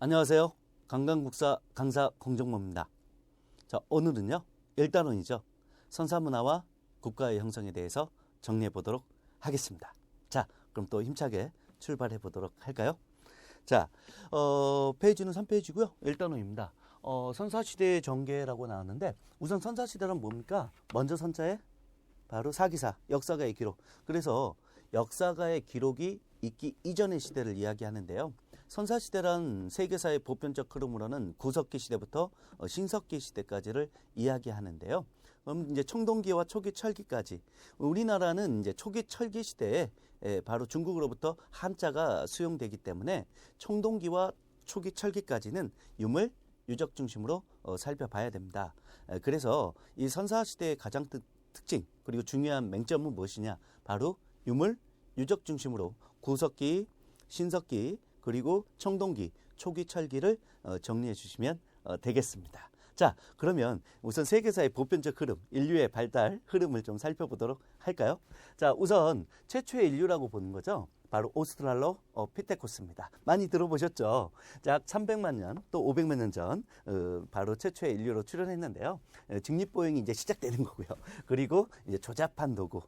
안녕하세요. 관광국사 강사 공정모입니다. 자, 오늘은요, 일단론이죠. 선사문화와 국가의 형성에 대해서 정리해 보도록 하겠습니다. 자, 그럼 또 힘차게 출발해 보도록 할까요? 자, 페이지는 3페이지고요. 일단론입니다. 선사시대의 전개라고 나왔는데, 우선 선사시대란 뭡니까? 먼저 선자에 바로 사기사, 역사가의 기록. 그래서 역사가의 기록이 있기 이전의 시대를 이야기하는데요. 선사시대란 세계사의 보편적 흐름으로는 구석기 시대부터 신석기 시대까지를 이야기하는데요. 이제 청동기와 초기 철기까지. 우리나라는 이제 초기 철기 시대에 바로 중국으로부터 한자가 수용되기 때문에 청동기와 초기 철기까지는 유물, 유적 중심으로 살펴봐야 됩니다. 그래서 이 선사시대의 가장 특징 그리고 중요한 맹점은 무엇이냐? 바로 유물, 유적 중심으로 구석기, 신석기, 그리고 청동기, 초기 철기를 정리해 주시면 되겠습니다. 자, 그러면 우선 세계사의 보편적 흐름, 인류의 발달 흐름을 좀 살펴보도록 할까요? 자, 우선 최초의 인류라고 보는 거죠. 바로 오스트랄로피테쿠스입니다. 많이 들어보셨죠? 약 300만 년 또 500만 년 전 바로 최초의 인류로 출현했는데요. 직립보행이 이제 시작되는 거고요. 그리고 이제 조잡한 도구,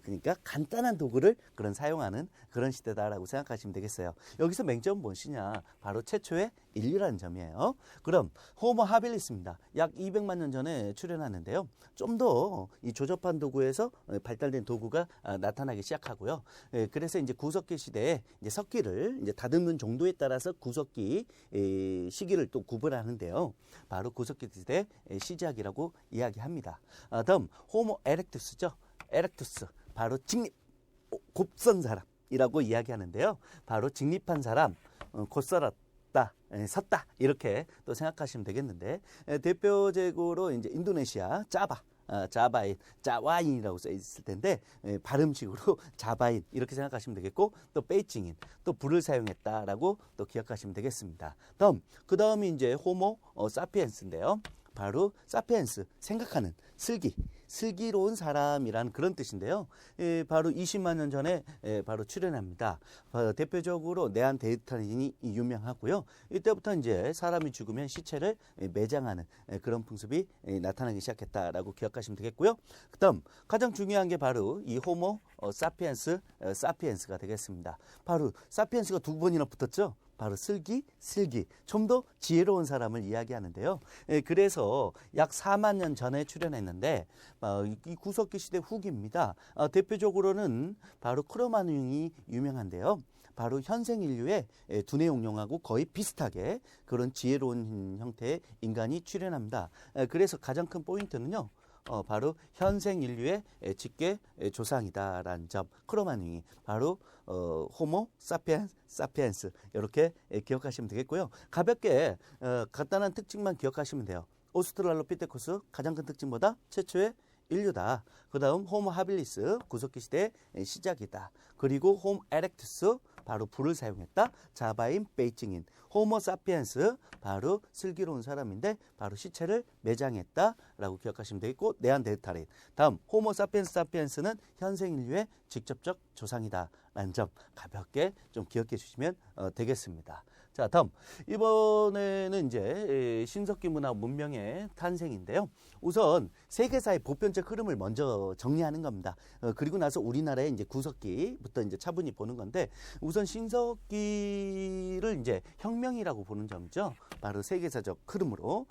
그러니까 간단한 도구를 사용하는 그런 시대다라고 생각하시면 되겠어요. 여기서 맹점은 무엇이냐? 바로 최초의 인류라는 점이에요. 그럼 호모 하빌리스입니다. 약 200만 년 전에 출현하는데요. 좀 더 이 조잡한 도구에서 발달된 도구가 나타나기 시작하고요. 그래서 이제 구석기 시대에 이제 석기를 이제 다듬는 정도에 따라서 구석기 시기를 또 구분하는데요. 바로 구석기 시대의 시작이라고 이야기합니다. 다음 호모 에렉투스죠. 에렉투스 바로 직립 곱선 사람이라고 이야기하는데요. 바로 직립한 사람, 곧설었다, 섰다 이렇게 또 생각하시면 되겠는데 대표적으로 이제 인도네시아 자바인, 자와인이라고 써 있을 텐데 발음식으로 자바인 이렇게 생각하시면 되겠고 또 베이징인, 또 불을 사용했다라고 또 기억하시면 되겠습니다. 그 다음이 이제 호모 사피엔스인데요. 바로 사피엔스, 생각하는, 슬기로운 사람이라는 그런 뜻인데요. 바로 20만 년 전에 바로 출현합니다. 대표적으로 네안데르탈인이 유명하고요. 이때부터 이제 사람이 죽으면 시체를 매장하는 그런 풍습이 나타나기 시작했다라고 기억하시면 되겠고요. 그다음 가장 중요한 게 바로 이 호모 사피엔스가 되겠습니다. 바로 사피엔스가 두 번이나 붙었죠. 바로 슬기, 좀 더 지혜로운 사람을 이야기하는데요. 그래서 약 4만 년 전에 출현했는데 이 구석기 시대 후기입니다. 대표적으로는 바로 크로마뇽이 유명한데요. 바로 현생 인류의 두뇌 용령하고 거의 비슷하게 그런 지혜로운 형태의 인간이 출현합니다. 그래서 가장 큰 포인트는요. 바로 현생 인류의 직계 조상이다라는 점, 크로마뇽이 바로 호모 사피엔스 이렇게 기억하시면 되겠고요. 가볍게 간단한 특징만 기억하시면 돼요. 오스트랄로피테쿠스 가장 큰 특징보다 최초의 인류다. 그 다음 호모 하빌리스 구석기 시대의 시작이다. 그리고 호모 에렉투스 바로 불을 사용했다. 자바인, 베이징인, 호모 사피엔스 바로 슬기로운 사람인데 바로 시체를 매장했다라고 기억하시면 되겠고 네안데르탈인. 다음 호모 사피엔스는 현생 인류의 직접적 조상이다라는 점 가볍게 좀 기억해 주시면 되겠습니다. 자, 다음 이번에는 이제 신석기 문화 문명의 탄생인데요. 우선 세계사의 보편적 흐름을 먼저 정리하는 겁니다. 그리고 나서 우리나라의 이제 구석기부터 이제 차분히 보는 건데 우선 신석기를 이제 혁명이라고 보는 점이죠. 바로 세계사적 흐름으로.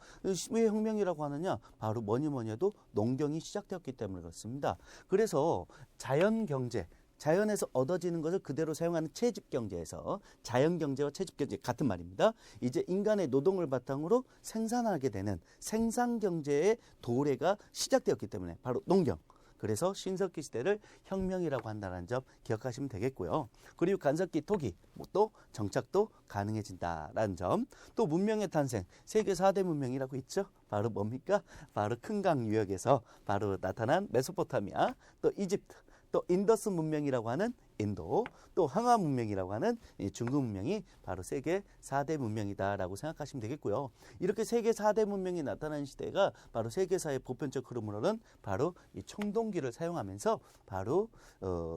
왜 혁명이라고 하느냐? 바로 뭐니 해도 농경이 시작되었기 때문에 그렇습니다. 그래서 자연에서 얻어지는 것을 그대로 사용하는 채집경제에서 자연경제와 채집경제 같은 말입니다. 이제 인간의 노동을 바탕으로 생산하게 되는 생산경제의 도래가 시작되었기 때문에 바로 농경. 그래서 신석기 시대를 혁명이라고 한다는 점 기억하시면 되겠고요. 그리고 간석기 토기, 또 정착도 가능해진다라는 점. 또 문명의 탄생, 세계 4대 문명이라고 있죠. 바로 뭡니까? 바로 큰강 유역에서 바로 나타난 메소포타미아, 또 이집트, 또 인더스 문명이라고 하는 인도, 또 황하 문명이라고 하는 중국 문명이 바로 세계 4대 문명이다라고 생각하시면 되겠고요. 이렇게 세계 4대 문명이 나타난 시대가 바로 세계사의 보편적 흐름으로는 바로 이 청동기를 사용하면서 바로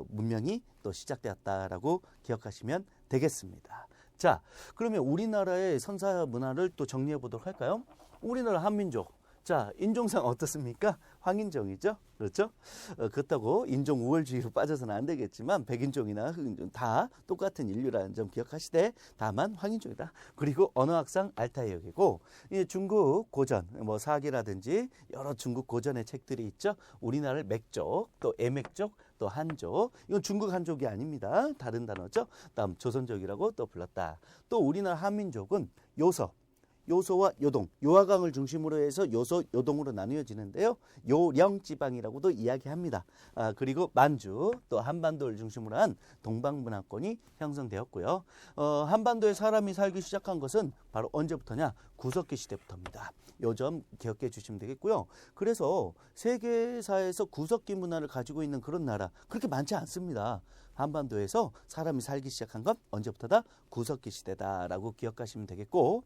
문명이 또 시작되었다라고 기억하시면 되겠습니다. 자, 그러면 우리나라의 선사 문화를 또 정리해 보도록 할까요? 우리나라 한민족. 자, 인종상 어떻습니까? 황인종이죠. 그렇죠? 그렇다고 인종 우월주의로 빠져서는 안 되겠지만 백인종이나 흑인종 다 똑같은 인류라는 점 기억하시되 다만 황인종이다. 그리고 언어학상 알타이어계고 중국 고전, 뭐 사기라든지 여러 중국 고전의 책들이 있죠. 우리나라를 맥족, 또 애맥족, 또 한족. 이건 중국 한족이 아닙니다. 다른 단어죠. 다음 조선족이라고 또 불렀다. 또 우리나라 한민족은 요소와 요동, 요하강을 중심으로 해서 요소, 요동으로 나뉘어지는데요. 요령지방이라고도 이야기합니다. 그리고 만주, 또 한반도를 중심으로 한 동방문화권이 형성되었고요. 한반도에 사람이 살기 시작한 것은 바로 언제부터냐? 구석기 시대부터입니다. 요 점 기억해 주시면 되겠고요. 그래서 세계사에서 구석기 문화를 가지고 있는 그런 나라 그렇게 많지 않습니다. 한반도에서 사람이 살기 시작한 건 언제부터다? 구석기 시대다라고 기억하시면 되겠고,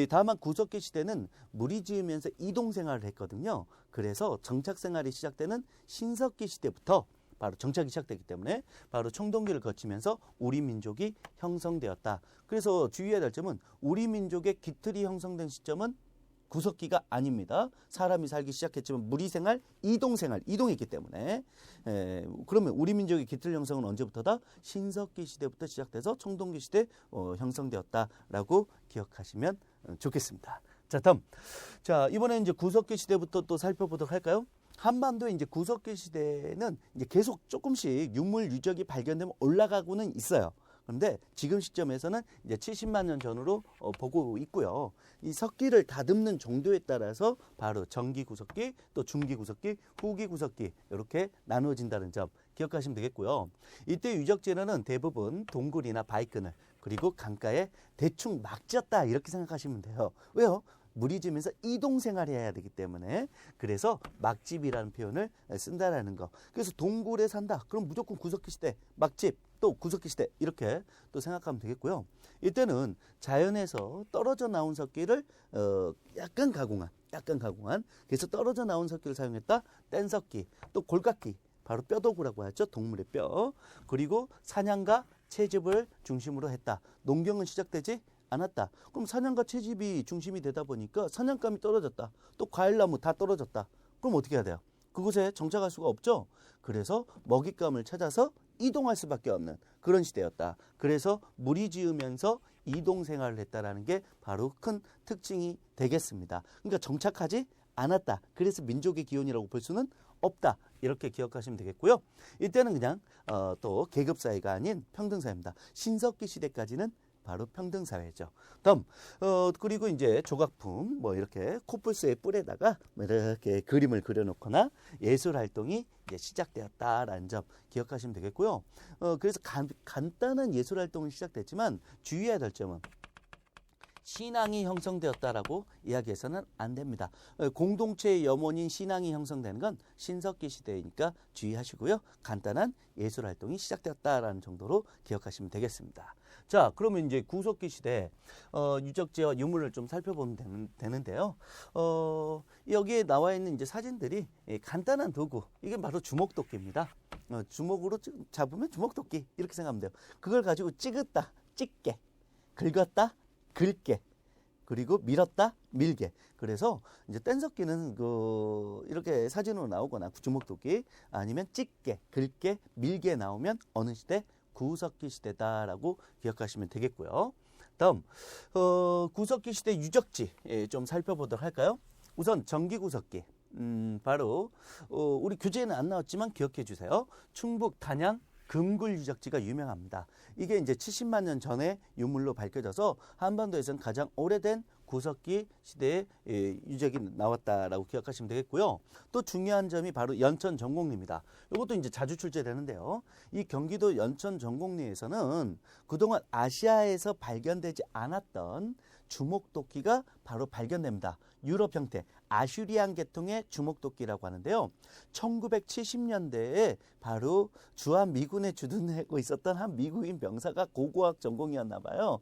다만 구석기 시대는 무리 지으면서 이동 생활을 했거든요. 그래서 정착 생활이 시작되는 신석기 시대부터 바로 정착이 시작되기 때문에 바로 청동기를 거치면서 우리 민족이 형성되었다. 그래서 주의해야 될 점은 우리 민족의 기틀이 형성된 시점은 구석기가 아닙니다. 사람이 살기 시작했지만 무리생활, 이동생활, 이동했기 때문에 그러면 우리 민족의 기틀 형성은 언제부터다? 신석기 시대부터 시작돼서 청동기 시대 형성되었다라고 기억하시면 좋겠습니다. 자, 다음. 자, 이번에 이제 구석기 시대부터 또 살펴보도록 할까요? 한반도의 이제 구석기 시대는 이제 계속 조금씩 유물 유적이 발견되면 올라가고는 있어요. 그런데 지금 시점에서는 이제 70만 년 전으로 보고 있고요. 이 석기를 다듬는 정도에 따라서 바로 전기 구석기, 또 중기 구석기, 후기 구석기 이렇게 나누어진다는 점 기억하시면 되겠고요. 이때 유적 재료는 대부분 동굴이나 바위끈을 그리고 강가에 대충 막 지었다 이렇게 생각하시면 돼요. 왜요? 무리 지면서 이동 생활해야 되기 때문에 그래서 막집이라는 표현을 쓴다라는 거. 그래서 동굴에 산다. 그럼 무조건 구석기 시대 막집 또 구석기 시대 이렇게 또 생각하면 되겠고요. 이때는 자연에서 떨어져 나온 석기를 약간 가공한 그래서 떨어져 나온 석기를 사용했다. 뗀석기 또 골각기 바로 뼈도구라고 하죠. 동물의 뼈. 그리고 사냥과 채집을 중심으로 했다. 농경은 시작되지 않았다. 그럼 사냥과 채집이 중심이 되다 보니까 사냥감이 떨어졌다. 또 과일나무 다 떨어졌다. 그럼 어떻게 해야 돼요? 그곳에 정착할 수가 없죠. 그래서 먹잇감을 찾아서 이동할 수밖에 없는 그런 시대였다. 그래서 무리 지으면서 이동 생활을 했다라는 게 바로 큰 특징이 되겠습니다. 그러니까 정착하지 않았다. 그래서 민족의 기원이라고 볼 수는 없다. 이렇게 기억하시면 되겠고요. 이때는 그냥 또 계급사회가 아닌 평등사회입니다. 신석기 시대까지는 바로 평등사회죠. 다음, 그리고 이제 조각품, 뭐 이렇게 코뿔소의 뿔에다가 뭐 이렇게 그림을 그려놓거나 예술 활동이 이제 시작되었다라는 점 기억하시면 되겠고요. 그래서 간단한 예술 활동이 시작됐지만 주의해야 될 점은 신앙이 형성되었다라고 이야기해서는 안 됩니다. 공동체의 염원인 신앙이 형성되는 건 신석기 시대이니까 주의하시고요. 간단한 예술 활동이 시작되었다라는 정도로 기억하시면 되겠습니다. 자, 그러면 이제 구석기 시대 유적지와 유물을 좀 살펴보면 되는데요. 여기에 나와 있는 이제 사진들이 간단한 도구, 이게 바로 주먹도끼입니다. 주먹으로 잡으면 주먹도끼 이렇게 생각하면 돼요. 그걸 가지고 찍었다, 찍게, 긁었다, 긁게, 그리고 밀었다, 밀게. 그래서 이제 뗀석기는 이렇게 사진으로 나오거나 주먹도끼 아니면 찍게, 긁게, 밀게 나오면 어느 시대? 구석기 시대다라고 기억하시면 되겠고요. 다음 구석기 시대 유적지 좀 살펴보도록 할까요? 우선 전기구석기. 바로 우리 교재에는 안 나왔지만 기억해 주세요. 충북 단양 금굴 유적지가 유명합니다. 이게 이제 70만 년 전에 유물로 밝혀져서 한반도에서는 가장 오래된 구석기 시대의 유적이 나왔다라고 기억하시면 되겠고요. 또 중요한 점이 바로 연천 전곡리입니다. 이것도 이제 자주 출제되는데요. 이 경기도 연천 전곡리에서는 그동안 아시아에서 발견되지 않았던 주먹도끼가 바로 발견됩니다. 유럽 형태 아슈리안 계통의 주먹도끼라고 하는데요. 1970년대에 바로 주한미군에 주둔하고 있었던 한 미국인 병사가 고고학 전공이었나 봐요.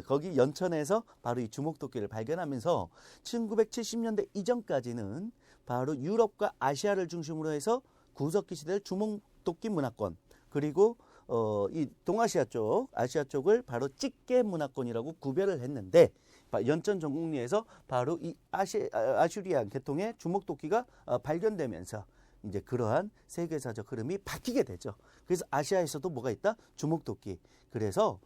거기 연천에서 바로 이 주먹도끼를 발견하면서 1970년대 이전까지는 바로 유럽과 아시아를 중심으로 해서 구석기 시대를 주먹도끼 문화권, 그리고 이 동아시아 쪽, 아시아 쪽을 바로 찌개 문화권이라고 구별을 했는데 연천 전곡리에서 바로 이 아슈리안 계통의 주먹도끼가 발견되면서 이제 그러한 세계사적 흐름이 바뀌게 되죠. 그래서 아시아에서도 뭐가 있다? 주먹도끼. 그래서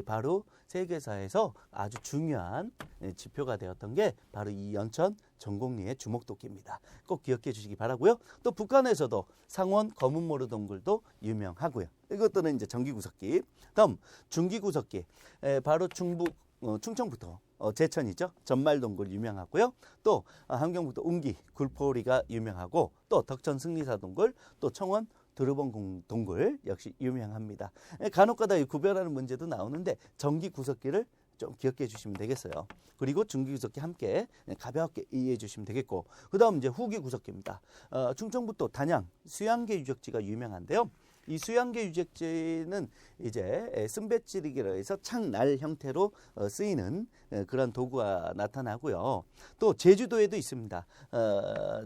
바로 세계사에서 아주 중요한 지표가 되었던 게 바로 이 연천 전곡리의 주먹도끼입니다. 꼭 기억해 주시기 바라고요. 또 북한에서도 상원 검은모루 동굴도 유명하고요. 이것들은 이제 전기구석기. 다음 중기구석기. 바로 중북 충청부터 제천이죠. 전말동굴 유명하고요. 또 함경북도 운기 굴포리가 유명하고 또 덕천 승리사동굴 또 청원 두루봉 동굴 역시 유명합니다. 간혹가다 구별하는 문제도 나오는데 전기구석기를 좀 기억해 주시면 되겠어요. 그리고 중기구석기 함께 가볍게 이해해 주시면 되겠고, 그 다음 이제 후기구석기입니다. 충청북도 단양 수양계 유적지가 유명한데요. 이 수양계 유적지는 이제 쓴배찌르기로 해서 창날 형태로 쓰이는 그런 도구가 나타나고요. 또 제주도에도 있습니다.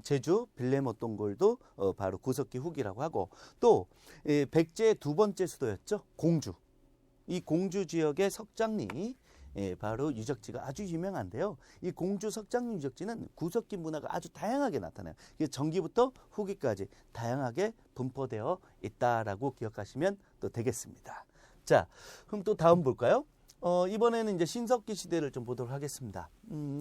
제주 빌레못 동굴도 바로 구석기 후기라고 하고, 또 백제의 두 번째 수도였죠. 공주. 이 공주 지역의 석장리 바로 유적지가 아주 유명한데요. 이 공주 석장리 유적지는 구석기 문화가 아주 다양하게 나타나요. 전기부터 후기까지 다양하게 분포되어 있다라고 기억하시면 또 되겠습니다. 자, 그럼 또 다음 볼까요? 이번에는 이제 신석기 시대를 좀 보도록 하겠습니다.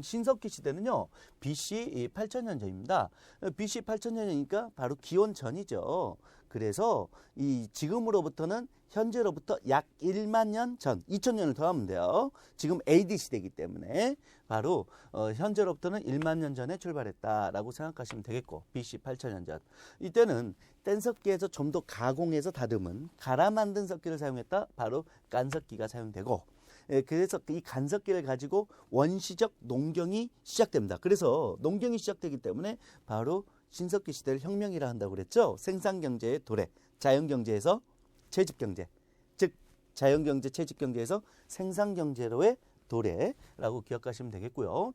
신석기 시대는요, BC 8000년 전입니다. BC 8000년 전이니까 바로 기원 전이죠. 그래서 이 지금으로부터는 현재로부터 약 1만 년 전, 2000년을 더하면 돼요. 지금 AD 시대이기 때문에 바로 현재로부터는 1만 년 전에 출발했다라고 생각하시면 되겠고, BC 8000년 전. 이때는 뗀석기에서 좀 더 가공해서 다듬은 갈아 만든 석기를 사용했다. 바로 깐석기가 사용되고, 그래서 이 간석기를 가지고 원시적 농경이 시작됩니다. 그래서 농경이 시작되기 때문에 바로 신석기 시대를 혁명이라 한다고 그랬죠. 생산경제의 도래, 자연경제에서 채집경제, 즉 자연경제, 채집경제에서 생산경제로의 도래라고 기억하시면 되겠고요.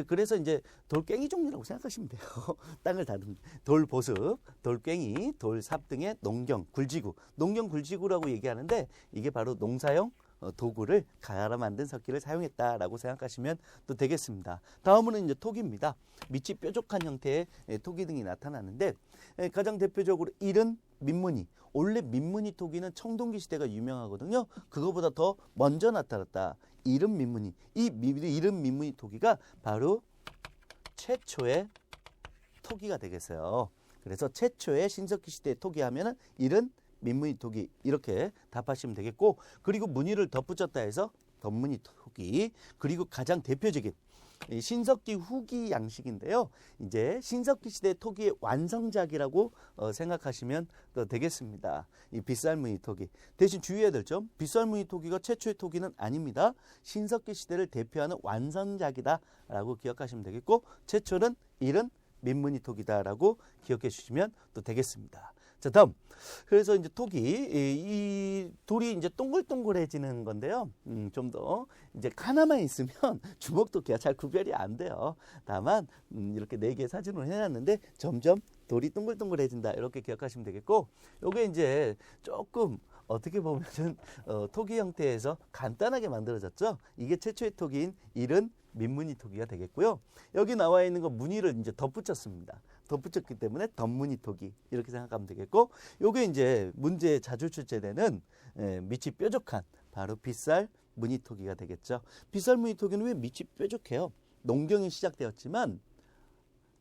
그래서 이제 돌깽이 종류라고 생각하시면 돼요. 땅을 다듬는 돌보습, 돌깽이, 돌삽 등의 농경, 굴지구, 농경 굴지구라고 얘기하는데 이게 바로 농사용 도구를 갈아 만든 석기를 사용했다라고 생각하시면 또 되겠습니다. 다음은 이제 토기입니다. 밑이 뾰족한 형태의 토기 등이 나타나는데 가장 대표적으로 이른 민무늬. 원래 민무늬 토기는 청동기 시대가 유명하거든요. 그거보다 더 먼저 나타났다. 이른 민무늬. 이 이른 민무늬 토기가 바로 최초의 토기가 되겠어요. 그래서 최초의 신석기 시대의 토기 하면은 이른 민무늬 토기 이렇게 답하시면 되겠고, 그리고 무늬를 덧붙였다 해서 덧무늬 토기, 그리고 가장 대표적인 신석기 후기 양식인데요. 이제 신석기 시대 토기의 완성작이라고 생각하시면 되겠습니다. 이 빗살무늬 토기. 대신 주의해야 될 점, 빗살무늬 토기가 최초의 토기는 아닙니다. 신석기 시대를 대표하는 완성작이다라고 기억하시면 되겠고, 최초는 이른 민무늬 토기다라고 기억해 주시면 또 되겠습니다. 자, 다음. 그래서 이제 토기, 이 돌이 이제 동글동글해지는 건데요. 좀 더 이제 하나만 있으면 주먹토끼가 잘 구별이 안 돼요. 다만 이렇게 4개 사진으로 해놨는데 점점 돌이 동글동글해진다 이렇게 기억하시면 되겠고, 요게 이제 조금 어떻게 보면은 토기 형태에서 간단하게 만들어졌죠. 이게 최초의 토기인 이른 민무늬 토기가 되겠고요. 여기 나와 있는 거 무늬를 이제 덧붙였습니다. 덧붙였기 때문에 덧무늬 토기 이렇게 생각하면 되겠고, 요게 이제 문제에 자주 출제되는 밑이 뾰족한 바로 빗살 무늬 토기가 되겠죠. 빗살 무늬 토기는 왜 밑이 뾰족해요? 농경이 시작되었지만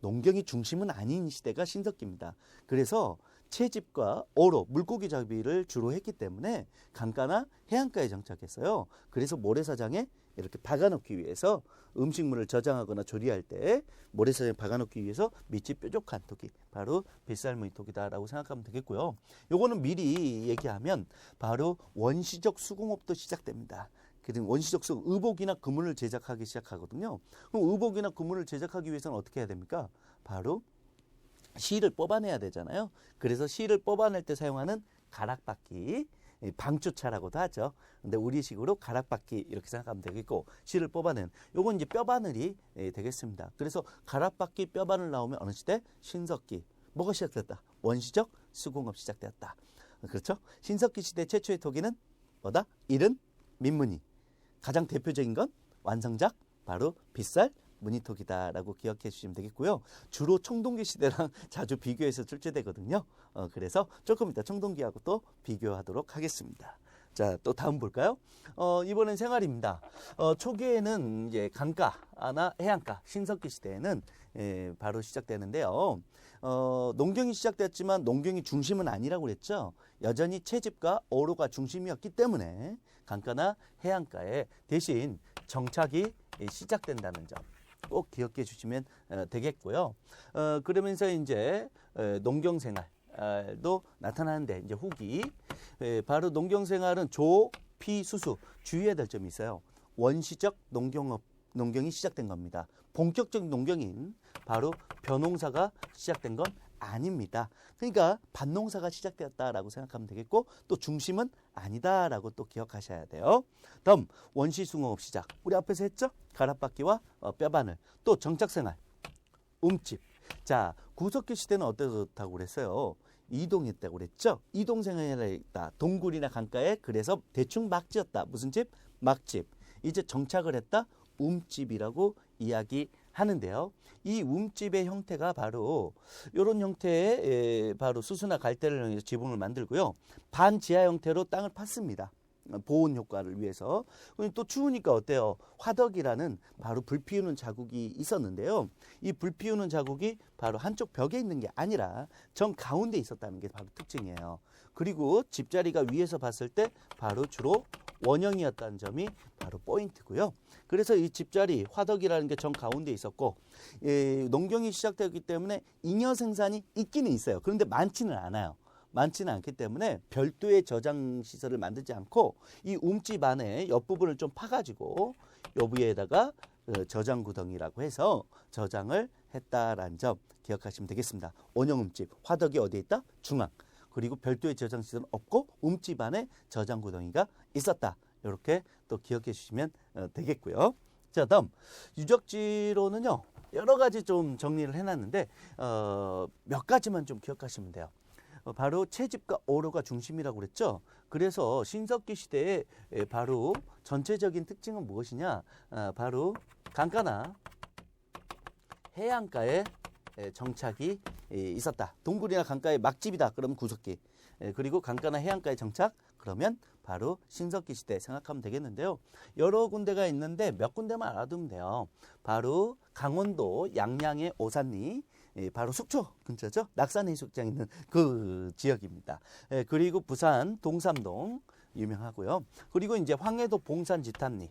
농경이 중심은 아닌 시대가 신석기입니다. 그래서 채집과 어로, 물고기 잡이를 주로 했기 때문에 강가나 해안가에 정착했어요. 그래서 모래사장에 이렇게 박아놓기 위해서 음식물을 저장하거나 조리할 때 모래사장에 박아놓기 위해서 밑이 뾰족한 토기, 바로 빗살무늬 토기다라고 생각하면 되겠고요. 요거는 미리 얘기하면 바로 원시적 수공업도 시작됩니다. 그리고 원시적 수공, 의복이나 그물을 제작하기 시작하거든요. 그럼 의복이나 그물을 제작하기 위해서는 어떻게 해야 됩니까? 바로 실을 뽑아내야 되잖아요. 그래서 실을 뽑아낼 때 사용하는 가락바퀴, 방추차라고도 하죠. 근데 우리식으로 가락바퀴 이렇게 생각하면 되겠고, 실을 뽑아낸 요건 이제 뼈바늘이 되겠습니다. 그래서 가락바퀴 뼈바늘 나오면 어느 시대? 신석기. 뭐가 시작됐다? 원시적 수공업 시작되었다. 그렇죠? 신석기 시대 최초의 토기는 뭐다? 일은 민무늬. 가장 대표적인 건 완성작 바로 빗살 무늬토기다라고 기억해 주시면 되겠고요. 주로 청동기 시대랑 자주 비교해서 출제되거든요. 그래서 조금 이따 청동기하고 또 비교하도록 하겠습니다. 자, 또 다음 볼까요? 이번엔 생활입니다. 초기에는 이제 강가나 해안가, 신석기 시대에는 바로 시작되는데요. 농경이 시작됐지만 농경이 중심은 아니라고 그랬죠. 여전히 채집과 어로가 중심이었기 때문에 강가나 해안가에 대신 정착이 시작된다는 점 꼭 기억해 주시면 되겠고요. 그러면서 이제 농경생활도 나타나는데 이제 후기 바로 농경생활은 조, 피, 수수 주의해야 될 점이 있어요. 원시적 농경이 시작된 겁니다. 본격적인 농경인 바로 벼농사가 시작된 건 아닙니다. 그러니까 밭농사가 시작되었다라고 생각하면 되겠고 또 중심은 아니다라고 또 기억하셔야 돼요. 다음 원시숭어업 시작. 우리 앞에서 했죠? 가락바퀴와 뼈바늘. 또 정착생활, 움집. 자, 구석기 시대는 어떻다고 그랬어요? 이동했다고 그랬죠? 이동생활을 했다. 동굴이나 강가에 그래서 대충 막 지었다. 무슨 집? 막집. 이제 정착을 했다. 움집이라고 이야기하는데요. 이 움집의 형태가 바로 이런 형태의 바로 수수나 갈대를 이용해서 지붕을 만들고요. 반지하 형태로 땅을 팠습니다. 보온 효과를 위해서. 또 추우니까 어때요? 화덕이라는 바로 불 피우는 자국이 있었는데요. 이 불 피우는 자국이 바로 한쪽 벽에 있는 게 아니라 정 가운데 있었다는 게 바로 특징이에요. 그리고 집자리가 위에서 봤을 때 바로 주로 원형이었다는 점이 바로 포인트고요. 그래서 이 집자리, 화덕이라는 게 정 가운데 있었고 농경이 시작되었기 때문에 잉여 생산이 있기는 있어요. 그런데 많지는 않아요. 많지는 않기 때문에 별도의 저장 시설을 만들지 않고 이 움집 안에 옆부분을 좀 파가지고 여기에다가 저장 구덩이라고 해서 저장을 했다라는 점 기억하시면 되겠습니다. 원형 움집, 화덕이 어디에 있다? 중앙. 그리고 별도의 저장 시설은 없고 움집 안에 저장 구덩이가 있었다. 이렇게 또 기억해 주시면 되겠고요. 자, 다음 유적지로는요 여러 가지 좀 정리를 해놨는데 몇 가지만 좀 기억하시면 돼요. 바로 채집과 어로가 중심이라고 그랬죠. 그래서 신석기 시대에 바로 전체적인 특징은 무엇이냐? 바로 강가나 해안가에 정착이 있었다. 동굴이나 강가에 막집이다. 그러면 구석기. 그리고 강가나 해안가에 정착. 그러면 바로 신석기 시대 생각하면 되겠는데요. 여러 군데가 있는데 몇 군데만 알아두면 돼요. 바로 강원도 양양의 오산리. 바로 속초 근처죠. 낙산해수욕장 있는 그 지역입니다. 그리고 부산 동삼동 유명하고요. 그리고 이제 황해도 봉산 집탄리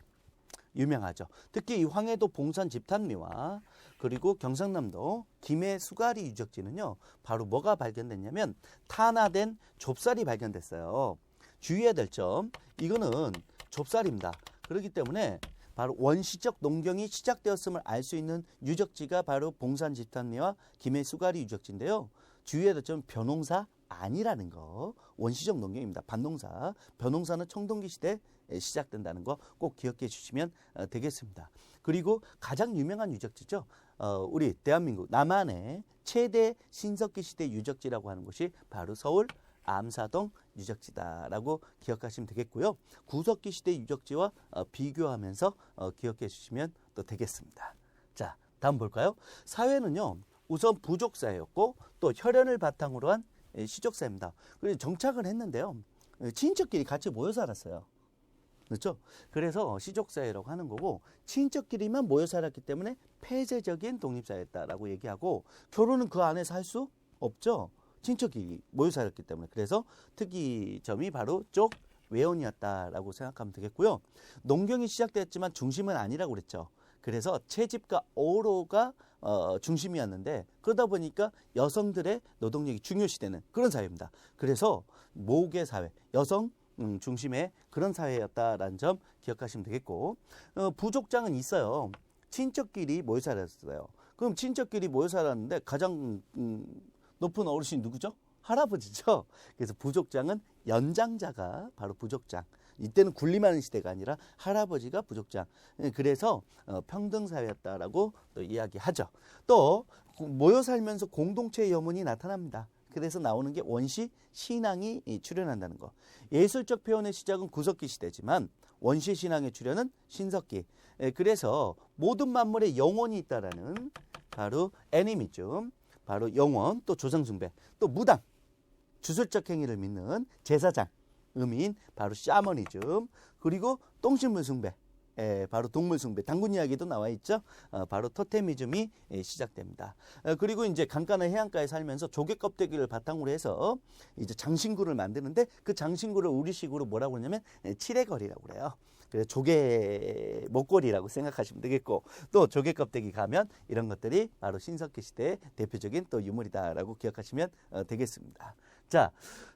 유명하죠. 특히 이 황해도 봉산 집탄리와 그리고 경상남도 김해 수가리 유적지는요. 바로 뭐가 발견됐냐면 탄화된 좁쌀이 발견됐어요. 주의해야 될 점, 이거는 좁쌀입니다. 그렇기 때문에 바로 원시적 농경이 시작되었음을 알 수 있는 유적지가 바로 봉산 집탄리와 김해 수가리 유적지인데요. 주의해야 될 점은 벼농사 아니라는 거. 원시적 농경입니다. 밭농사. 벼농사는 청동기 시대에 시작된다는 거 꼭 기억해 주시면 되겠습니다. 그리고 가장 유명한 유적지죠. 우리 대한민국 남한의 최대 신석기 시대 유적지라고 하는 곳이 바로 서울 암사동 유적지다라고 기억하시면 되겠고요. 구석기 시대 유적지와 비교하면서 기억해 주시면 또 되겠습니다. 자, 다음 볼까요? 사회는요. 우선 부족사였고 또 혈연을 바탕으로 한 시족사입니다. 그래서 정착을 했는데요. 친척끼리 같이 모여 살았어요. 그렇죠? 그래서 시족사회라고 하는 거고 친척끼리만 모여 살았기 때문에 폐쇄적인 독립사회였다라고 얘기하고 결혼은 그 안에서 할 수 없죠. 친척끼리 모여 살았기 때문에. 그래서 특이점이 바로 쪽 외원이었다라고 생각하면 되겠고요. 농경이 시작됐지만 중심은 아니라고 그랬죠. 그래서 채집과 어로가 중심이었는데 그러다 보니까 여성들의 노동력이 중요시되는 그런 사회입니다. 그래서 모계 사회, 여성 중심의 그런 사회였다라는 점 기억하시면 되겠고 부족장은 있어요. 친척끼리 모여 살았어요. 그럼 친척끼리 모여 살았는데 가장 높은 어르신이 누구죠? 할아버지죠. 그래서 부족장은 연장자가 바로 부족장. 이때는 군림하는 시대가 아니라 할아버지가 부족장. 그래서 평등사회였다라고 또 이야기하죠. 또 모여 살면서 공동체의 여문이 나타납니다. 그래서 나오는 게 원시 신앙이 출현한다는 거. 예술적 표현의 시작은 구석기 시대지만 원시 신앙의 출현은 신석기. 그래서 모든 만물에 영혼이 있다라는 바로 애니미즘, 바로 영혼, 또 조상숭배, 또 무당, 주술적 행위를 믿는 제사장, 의미인 바로 샤머니즘, 그리고 똥식물 숭배, 바로 동물 숭배, 당군 이야기도 나와 있죠. 바로 토테미즘이 시작됩니다. 그리고 이제 강가나 해안가에 살면서 조개 껍데기를 바탕으로 해서 이제 장신구를 만드는데 그 장신구를 우리식으로 뭐라고 하냐면 칠해거리라고 그래요. 그래서 조개 목걸이라고 생각하시면 되겠고, 또 조개 껍데기 가면 이런 것들이 바로 신석기 시대의 대표적인 또 유물이다라고 기억하시면 되겠습니다. 자,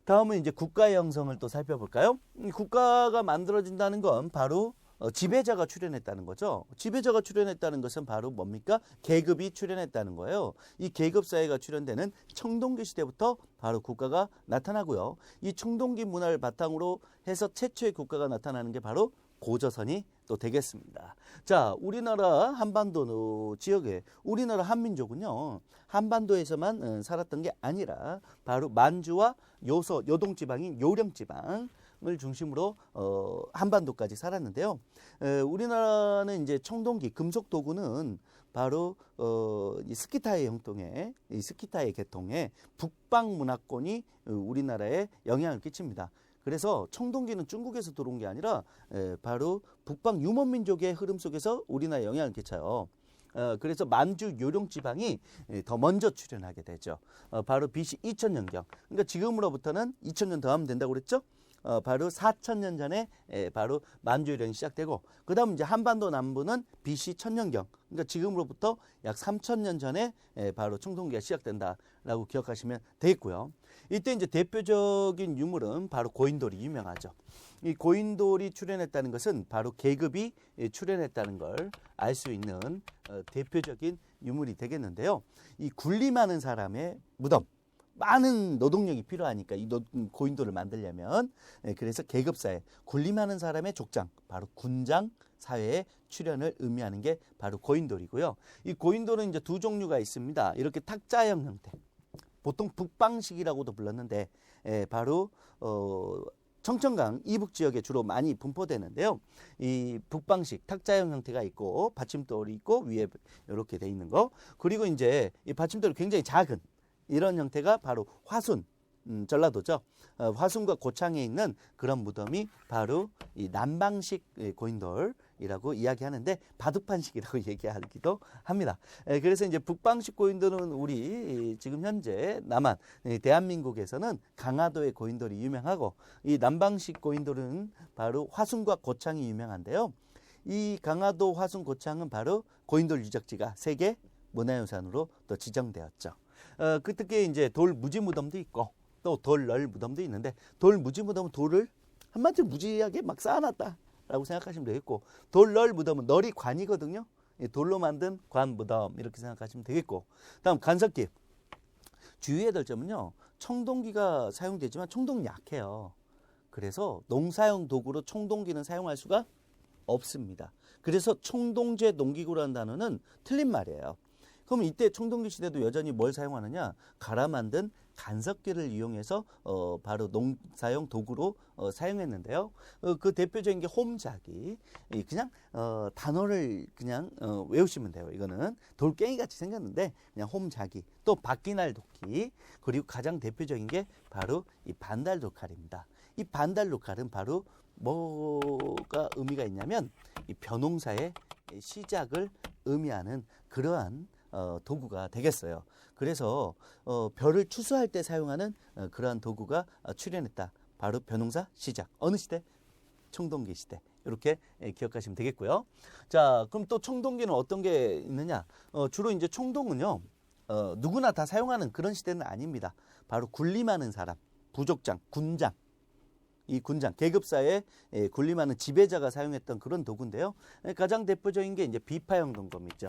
다음은 이제 국가의 형성을 또 살펴볼까요? 국가가 만들어진다는 건 바로 지배자가 출현했다는 거죠. 지배자가 출현했다는 것은 바로 뭡니까? 계급이 출현했다는 거예요. 이 계급 사회가 출현되는 청동기 시대부터 바로 국가가 나타나고요. 이 청동기 문화를 바탕으로 해서 최초의 국가가 나타나는 게 바로 고조선이 또 되겠습니다. 자, 우리나라 한반도 지역에 우리나라 한민족은요, 한반도에서만 살았던 게 아니라 바로 만주와 요동지방인 요령지방을 중심으로 한반도까지 살았는데요. 우리나라는 이제 청동기 금속 도구는 바로 이 스키타의 형통에, 이 스키타의 계통에 북방 문화권이 우리나라에 영향을 끼칩니다. 그래서 청동기는 중국에서 들어온 게 아니라 바로 북방 유목민족의 흐름 속에서 우리나라에 영향을 끼쳐요. 그래서 만주 요령지방이 더 먼저 출현하게 되죠. 바로 BC 2000년경. 그러니까 지금으로부터는 2000년 더 하면 된다고 그랬죠. 바로 4000년 전에 바로 만주 요령이 시작되고, 그 다음 이제 한반도 남부는 BC 1000년경. 그러니까 지금으로부터 약 3000년 전에 바로 청동기가 시작된다라고 기억하시면 되겠고요. 이때 이제 대표적인 유물은 바로 고인돌이 유명하죠. 이 고인돌이 출현했다는 것은 바로 계급이 출현했다는 걸 알 수 있는 대표적인 유물이 되겠는데요. 이 군림하는 사람의 무덤, 많은 노동력이 필요하니까 이 고인돌을 만들려면, 그래서 계급사회, 군림하는 사람의 족장, 바로 군장 사회의 출현을 의미하는 게 바로 고인돌이고요. 이 고인돌은 이제 두 종류가 있습니다. 이렇게 탁자형 형태, 보통 북방식이라고도 불렀는데 바로 청천강 이북 지역에 주로 많이 분포되는데요. 이 북방식 탁자형 형태가 있고 받침돌이 있고 위에 이렇게 돼 있는 거, 그리고 이제 이 받침돌이 굉장히 작은 이런 형태가 바로 화순, 전라도죠. 화순과 고창에 있는 그런 무덤이 바로 이 남방식 고인돌이라고 이야기하는데 바둑판식이라고 얘기하기도 합니다. 그래서 이제 북방식 고인돌은 우리 지금 현재 남한 대한민국에서는 강화도의 고인돌이 유명하고, 이 남방식 고인돌은 바로 화순과 고창이 유명한데요. 이 강화도 화순 고창은 바로 고인돌 유적지가 세계 문화유산으로 또 지정되었죠. 그 특히 이제 돌 무지 무덤도 있고 또 돌 널 무덤도 있는데, 돌 무지 무덤은 돌을 한마디로 무지하게 막 쌓아놨다라고 생각하시면 되겠고, 돌 널 무덤은 널이 관이거든요. 돌로 만든 관 무덤 이렇게 생각하시면 되겠고, 다음 간석기. 주의해야 될 점은요, 청동기가 사용되지만 청동이 약해요. 그래서 농사용 도구로 청동기는 사용할 수가 없습니다. 그래서 청동제 농기구라는 단어는 틀린 말이에요. 그럼 이때 청동기 시대도 여전히 뭘 사용하느냐? 갈아 만든 간석기를 이용해서 바로 농사용 도구로 사용했는데요. 그 대표적인 게 홈자기. 그냥 단어를 그냥 외우시면 돼요. 이거는 돌갱이 같이 생겼는데 그냥 홈자기. 또 바퀴날 도끼. 그리고 가장 대표적인 게 바로 이 반달 도칼입니다. 이 반달 도칼은 바로 뭐가 의미가 있냐면 이 벼농사의 시작을 의미하는 그러한 도구가 되겠어요. 그래서 벼를 추수할 때 사용하는 그러한 도구가 출현했다. 바로 벼농사 시작. 어느 시대? 청동기 시대. 이렇게 기억하시면 되겠고요. 자, 그럼 또 청동기는 어떤 게 있느냐? 주로 이제 청동은요, 누구나 다 사용하는 그런 시대는 아닙니다. 바로 군림하는 사람, 부족장, 군장. 이 군장, 계급사에 군림하는 지배자가 사용했던 그런 도구인데요. 가장 대표적인 게 이제 비파형 동검이죠.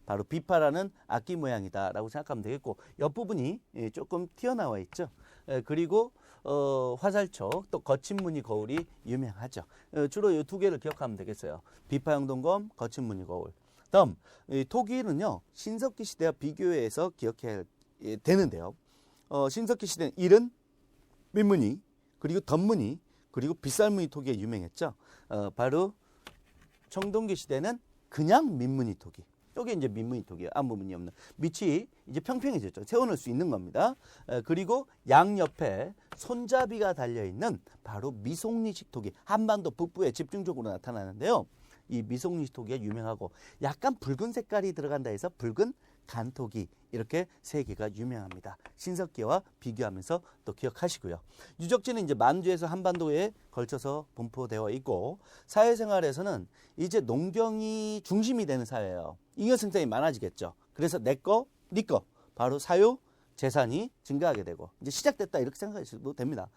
바로 비파라는 악기 모양이다라고 생각하면 되겠고, 옆부분이 조금 튀어나와 있죠. 그리고 화살촉, 또 거친 무늬 거울이 유명하죠. 주로 이 두 개를 기억하면 되겠어요. 비파형 동검, 거친 무늬 거울. 다음, 토기는요, 신석기 시대와 비교해서 기억해야 되는데요. 신석기 시대는 일은 민무늬, 그리고 덧무늬, 그리고 빗살무늬 토기에 유명했죠. 바로 청동기 시대는 그냥 민무늬 토기. 여기 이제 민무늬 토기예요. 아무 무늬 없는. 밑이 이제 평평해졌죠. 세워놓을 수 있는 겁니다. 그리고 양옆에 손잡이가 달려있는 바로 미송리식 토기. 한반도 북부에 집중적으로 나타나는데요. 이 미송리식 토기가 유명하고 약간 붉은 색깔이 들어간다 해서 붉은 간토기, 이렇게 세 개가 유명합니다. 신석기와 비교하면서 또 기억하시고요. 유적지는 이제 만주에서 한반도에 걸쳐서 분포되어 있고, 사회생활에서는 이제 농경이 중심이 되는 사회예요. 잉여 생산이 많아지겠죠. 그래서 내 거, 네 거, 바로 사유 재산이 증가하게 되고 이제 시작됐다, 이렇게 생각하셔도 됩니다.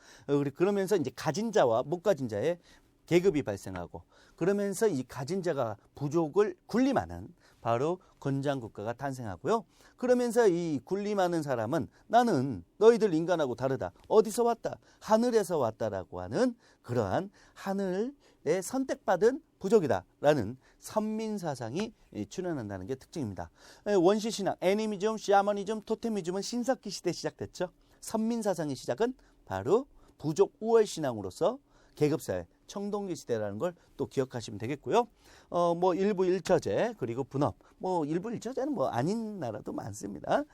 그러면서 이제 가진 자와 못 가진 자의 계급이 발생하고, 그러면서 이 가진 자가 부족을 군림하는 바로 건장국가가 탄생하고요. 그러면서 이 군림하는 사람은 나는 너희들 인간하고 다르다, 어디서 왔다, 하늘에서 왔다라고 하는 그러한 하늘에 선택받은 부족이다 라는 선민사상이 출현한다는 게 특징입니다. 원시신앙, 애니미즘, 샤머니즘, 토테미즘은 신석기 시대 시작됐죠. 선민사상의 시작은 바로 부족 우월신앙으로서 계급사회, 청동기 시대라는 걸 또 기억하시면 되겠고요. 뭐 일부 일처제, 그리고 분업, 뭐 일부 일처제는 뭐 아닌 나라도 많습니다.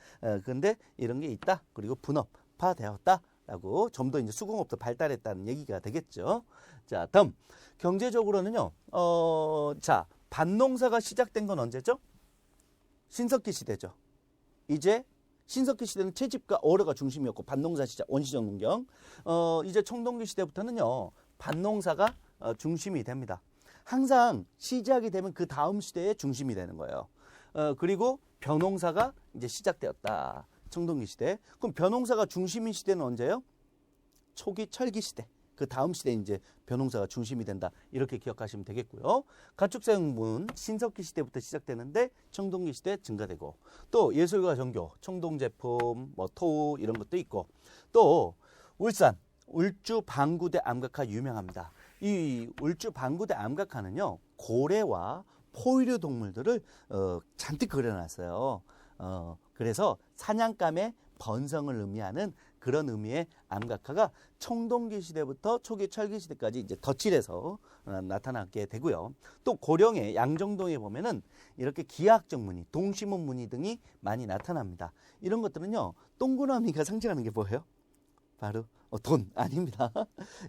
그런데 이런 게 있다. 그리고 분업화되었다라고 좀 더 이제 수공업도 발달했다는 얘기가 되겠죠. 자, 다음 경제적으로는요. 자, 밭농사가 시작된 건 언제죠? 신석기 시대죠. 이제 신석기 시대는 채집과 어뢰가 중심이었고 밭농사 시작, 원시적 농경. 이제 청동기 시대부터는요, 밭농사가 중심이 됩니다. 항상 시작이 되면 그 다음 시대의 중심이 되는 거예요. 그리고 벼농사가 이제 시작되었다. 청동기 시대. 그럼 벼농사가 중심인 시대는 언제예요? 초기 철기 시대. 그 다음 시대에 이제 벼농사가 중심이 된다. 이렇게 기억하시면 되겠고요. 가축사용분 신석기 시대부터 시작되는데 청동기 시대 증가되고, 또 예술과 종교, 청동제품, 뭐 토 이런 것도 있고, 또 울산 울주 방구대 암각화 유명합니다. 이 울주 방구대 암각화는요, 고래와 포유류 동물들을 잔뜩 그려놨어요. 그래서 사냥감의 번성을 의미하는 그런 의미의 암각화가 청동기 시대부터 초기 철기 시대까지 이제 덧칠해서 나타나게 되고요. 또 고령의 양정동에 보면은 이렇게 기하학적 무늬, 동시문 무늬 등이 많이 나타납니다. 이런 것들은요, 동그라미가 상징하는 게 뭐예요? 바로 돈 아닙니다.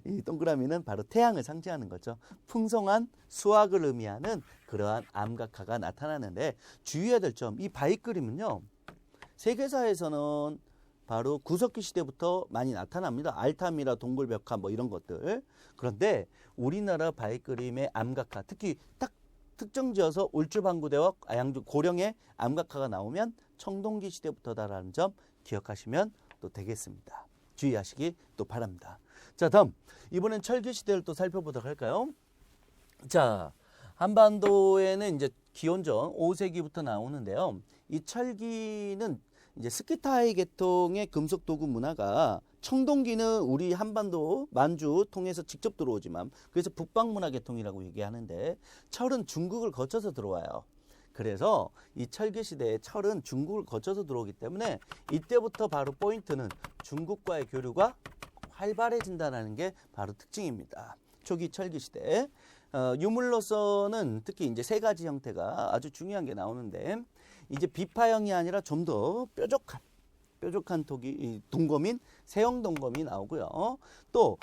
이 동그라미는 바로 태양을 상징하는 거죠. 풍성한 수확을 의미하는 그러한 암각화가 나타나는데, 주의해야 될 점, 이 바위 그림은요, 세계사에서는 바로 구석기 시대부터 많이 나타납니다. 알타미라, 동굴벽화 뭐 이런 것들. 그런데 우리나라 바위 그림의 암각화, 특히 딱 특정지어서 울주방구대와 양주 고령의 암각화가 나오면 청동기 시대부터다라는 점 기억하시면 또 되겠습니다. 주의하시기 또 바랍니다. 자, 다음 이번엔 철기 시대를 또 살펴보도록 할까요? 자, 한반도에는 이제 기원전 5세기부터 나오는데요. 이 철기는 이제 스키타이 계통의 금속 도구 문화가, 청동기는 우리 한반도 만주 통해서 직접 들어오지만 그래서 북방 문화 계통이라고 얘기하는데, 철은 중국을 거쳐서 들어와요. 그래서 이 철기 시대에 철은 중국을 거쳐서 들어오기 때문에 이때부터 바로 포인트는 중국과의 교류가 활발해진다는 게 바로 특징입니다. 초기 철기 시대. 유물로서는 특히 이제 세 가지 형태가 아주 중요한 게 나오는데, 이제 비파형이 아니라 좀 더 뾰족한 토기, 동검인 세형 동검이 나오고요. 또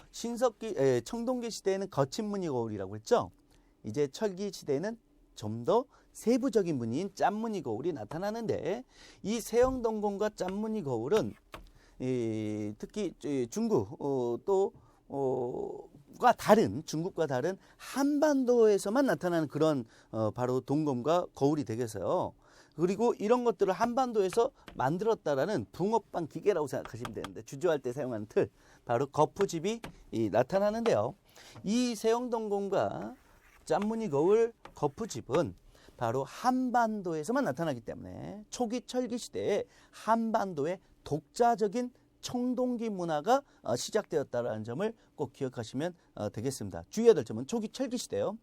청동기 시대에는 거친 무늬 거울이라고 했죠. 이제 철기 시대에는 좀 더 세부적인 무늬인 짠무늬 거울이 나타나는데, 이 세형 동검과 짠무늬 거울은 특히 중국 중국과 다른 한반도에서만 나타나는 그런 바로 동검과 거울이 되겠어요. 그리고 이런 것들을 한반도에서 만들었다라는 붕어빵 기계라고 생각하시면 되는데, 주조할 때 사용하는 틀, 바로 거푸집이 나타나는데요. 이 세형동검과 짠무늬 거울, 거푸집은 바로 한반도에서만 나타나기 때문에 초기 철기 시대에 한반도의 독자적인 청동기 문화가 시작되었다는 점을 꼭 기억하시면 되겠습니다. 주의해야 될 점은 초기 철기 시대요.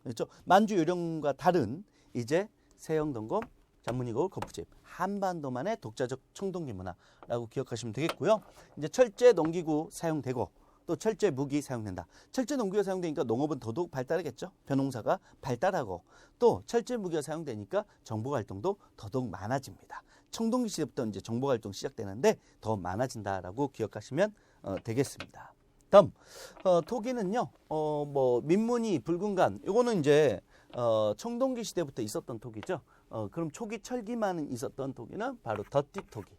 그렇죠? 만주 요령과 다른 이제 세형동검, 잔문이거울 거푸집, 한반도만의 독자적 청동기 문화라고 기억하시면 되겠고요. 이제 철제 농기구 사용되고 또 철제 무기 사용된다. 철제 농기구가 사용되니까 농업은 더더욱 발달하겠죠. 벼농사가 발달하고 또 철제 무기가 사용되니까 정보 활동도 더더욱 많아집니다. 청동기 시대부터 이제 정보 활동 시작되는데 더 많아진다라고 기억하시면 되겠습니다. 다음 토기는요. 뭐 민무늬, 붉은간 요거는 이제 청동기 시대부터 있었던 토기죠. 그럼 초기 철기만 있었던 토기는 바로 덧띠 토기.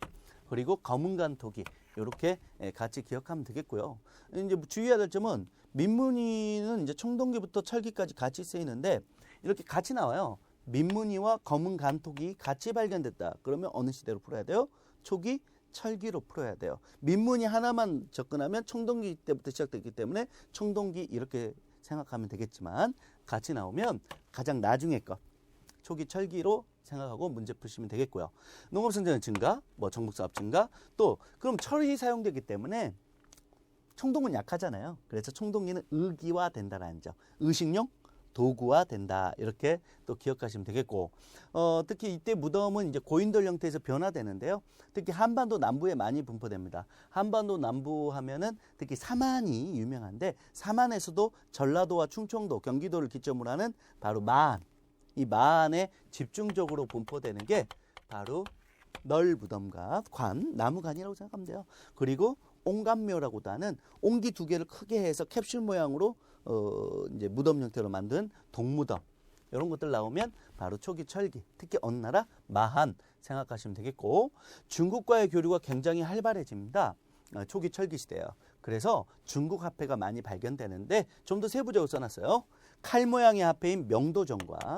그리고 검은간 토기 이렇게 같이 기억하면 되겠고요. 이제 주의해야 될 점은 민무늬는 이제 청동기부터 철기까지 같이 쓰이는데 이렇게 같이 나와요. 민무늬와 검은간 토기 같이 발견됐다. 그러면 어느 시대로 풀어야 돼요? 초기 철기로 풀어야 돼요. 민무늬 하나만 접근하면 청동기 때부터 시작됐기 때문에 청동기 이렇게 생각하면 되겠지만 같이 나오면 가장 나중에 것 초기 철기로 생각하고 문제 푸시면 되겠고요. 농업 생産증가, 뭐 정복 사업 증가, 또 그럼 철이 사용되기 때문에 청동은 약하잖아요. 그래서 청동기는 의기화 된다라는 점. 의식용 도구화 된다. 이렇게 또 기억하시면 되겠고, 특히 이때 무덤은 이제 고인돌 형태에서 변화되는데요. 특히 한반도 남부에 많이 분포됩니다. 한반도 남부 하면은 특히 사만이 유명한데 사만에서도 전라도와 충청도, 경기도를 기점으로 하는 바로 마안. 이 마안에 집중적으로 분포되는 게 바로 널무덤과 관, 나무관이라고 생각하면 돼요. 그리고 옹간묘라고도 하는 옹기 두 개를 크게 해서 캡슐 모양으로 이제 무덤 형태로 만든 동무덤 이런 것들 나오면 바로 초기 철기, 특히 어느 나라 마한 생각하시면 되겠고, 중국과의 교류가 굉장히 활발해집니다. 초기 철기 시대예요. 그래서 중국 화폐가 많이 발견되는데 좀 더 세부적으로 써놨어요. 칼 모양의 화폐인 명도전과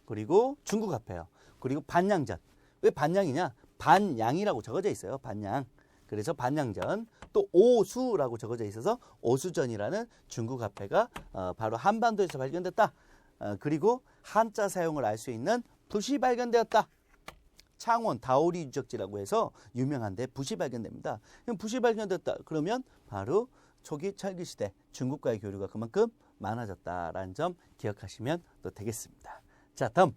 그리고 중국 화폐요. 그리고 반양전. 왜 반양이냐? 반양이라고 적어져 있어요. 반양. 그래서 반양전. 또 오수라고 적어져 있어서 오수전이라는 중국 화폐가 바로 한반도에서 발견됐다. 그리고 한자 사용을 알 수 있는 붓이 발견되었다. 창원 다오리 유적지라고 해서 유명한데 붓이 발견됩니다. 붓이 발견됐다. 그러면 바로 초기 철기 시대 중국과의 교류가 그만큼 많아졌다라는 점 기억하시면 또 되겠습니다. 자, 다음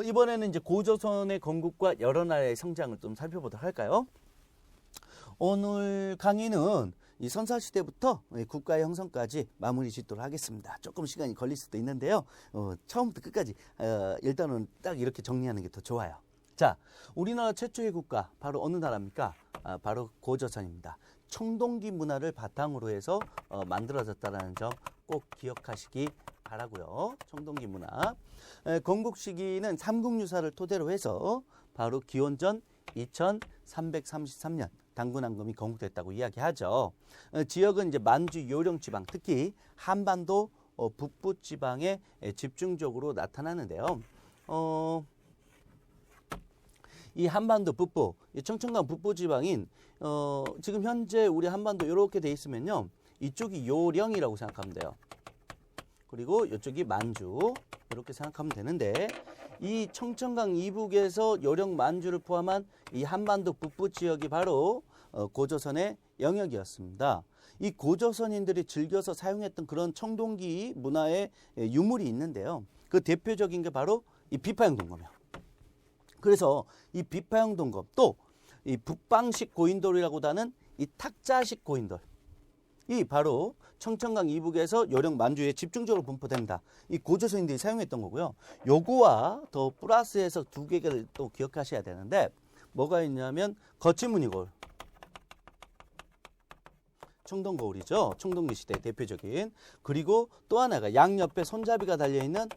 이번에는 이제 고조선의 건국과 여러 나라의 성장을 좀 살펴보도록 할까요? 오늘 강의는 이 선사시대부터 국가의 형성까지 마무리 짓도록 하겠습니다. 조금 시간이 걸릴 수도 있는데요. 처음부터 끝까지 일단은 딱 이렇게 정리하는 게 더 좋아요. 자, 우리나라 최초의 국가 바로 어느 나라입니까? 바로 고조선입니다. 청동기 문화를 바탕으로 해서 만들어졌다는 점 꼭 기억하시기 바라고요. 청동기 문화. 건국 시기는 삼국유사를 토대로 해서 바로 기원전 2333년 당군왕금이 건국됐다고 이야기하죠. 지역은 이제 만주 요령 지방, 특히 한반도 북부 지방에 집중적으로 나타나는데요. 이 한반도 북부, 이 청천강 북부 지방인 지금 현재 우리 한반도 이렇게 돼 있으면요, 이쪽이 요령이라고 생각하면 돼요. 그리고 이쪽이 만주 이렇게 생각하면 되는데, 이 청천강 이북에서 요령 만주를 포함한 이 한반도 북부 지역이 바로 고조선의 영역이었습니다. 이 고조선인들이 즐겨서 사용했던 그런 청동기 문화의 유물이 있는데요. 그 대표적인 게 바로 이 비파형 동검이에요. 그래서 이 비파형 동검, 또 이 북방식 고인돌이라고도 하는 이 탁자식 고인돌, 이 바로 청천강 이북에서 요령 만주에 집중적으로 분포된다. 이 고조선인들이 사용했던 거고요. 요거와 더 플러스해서 두 개를 또 기억하셔야 되는데, 뭐가 있냐면 거치무늬거울, 청동거울이죠. 청동기 시대 대표적인. 그리고 또 하나가 양옆에 손잡이가 달려있는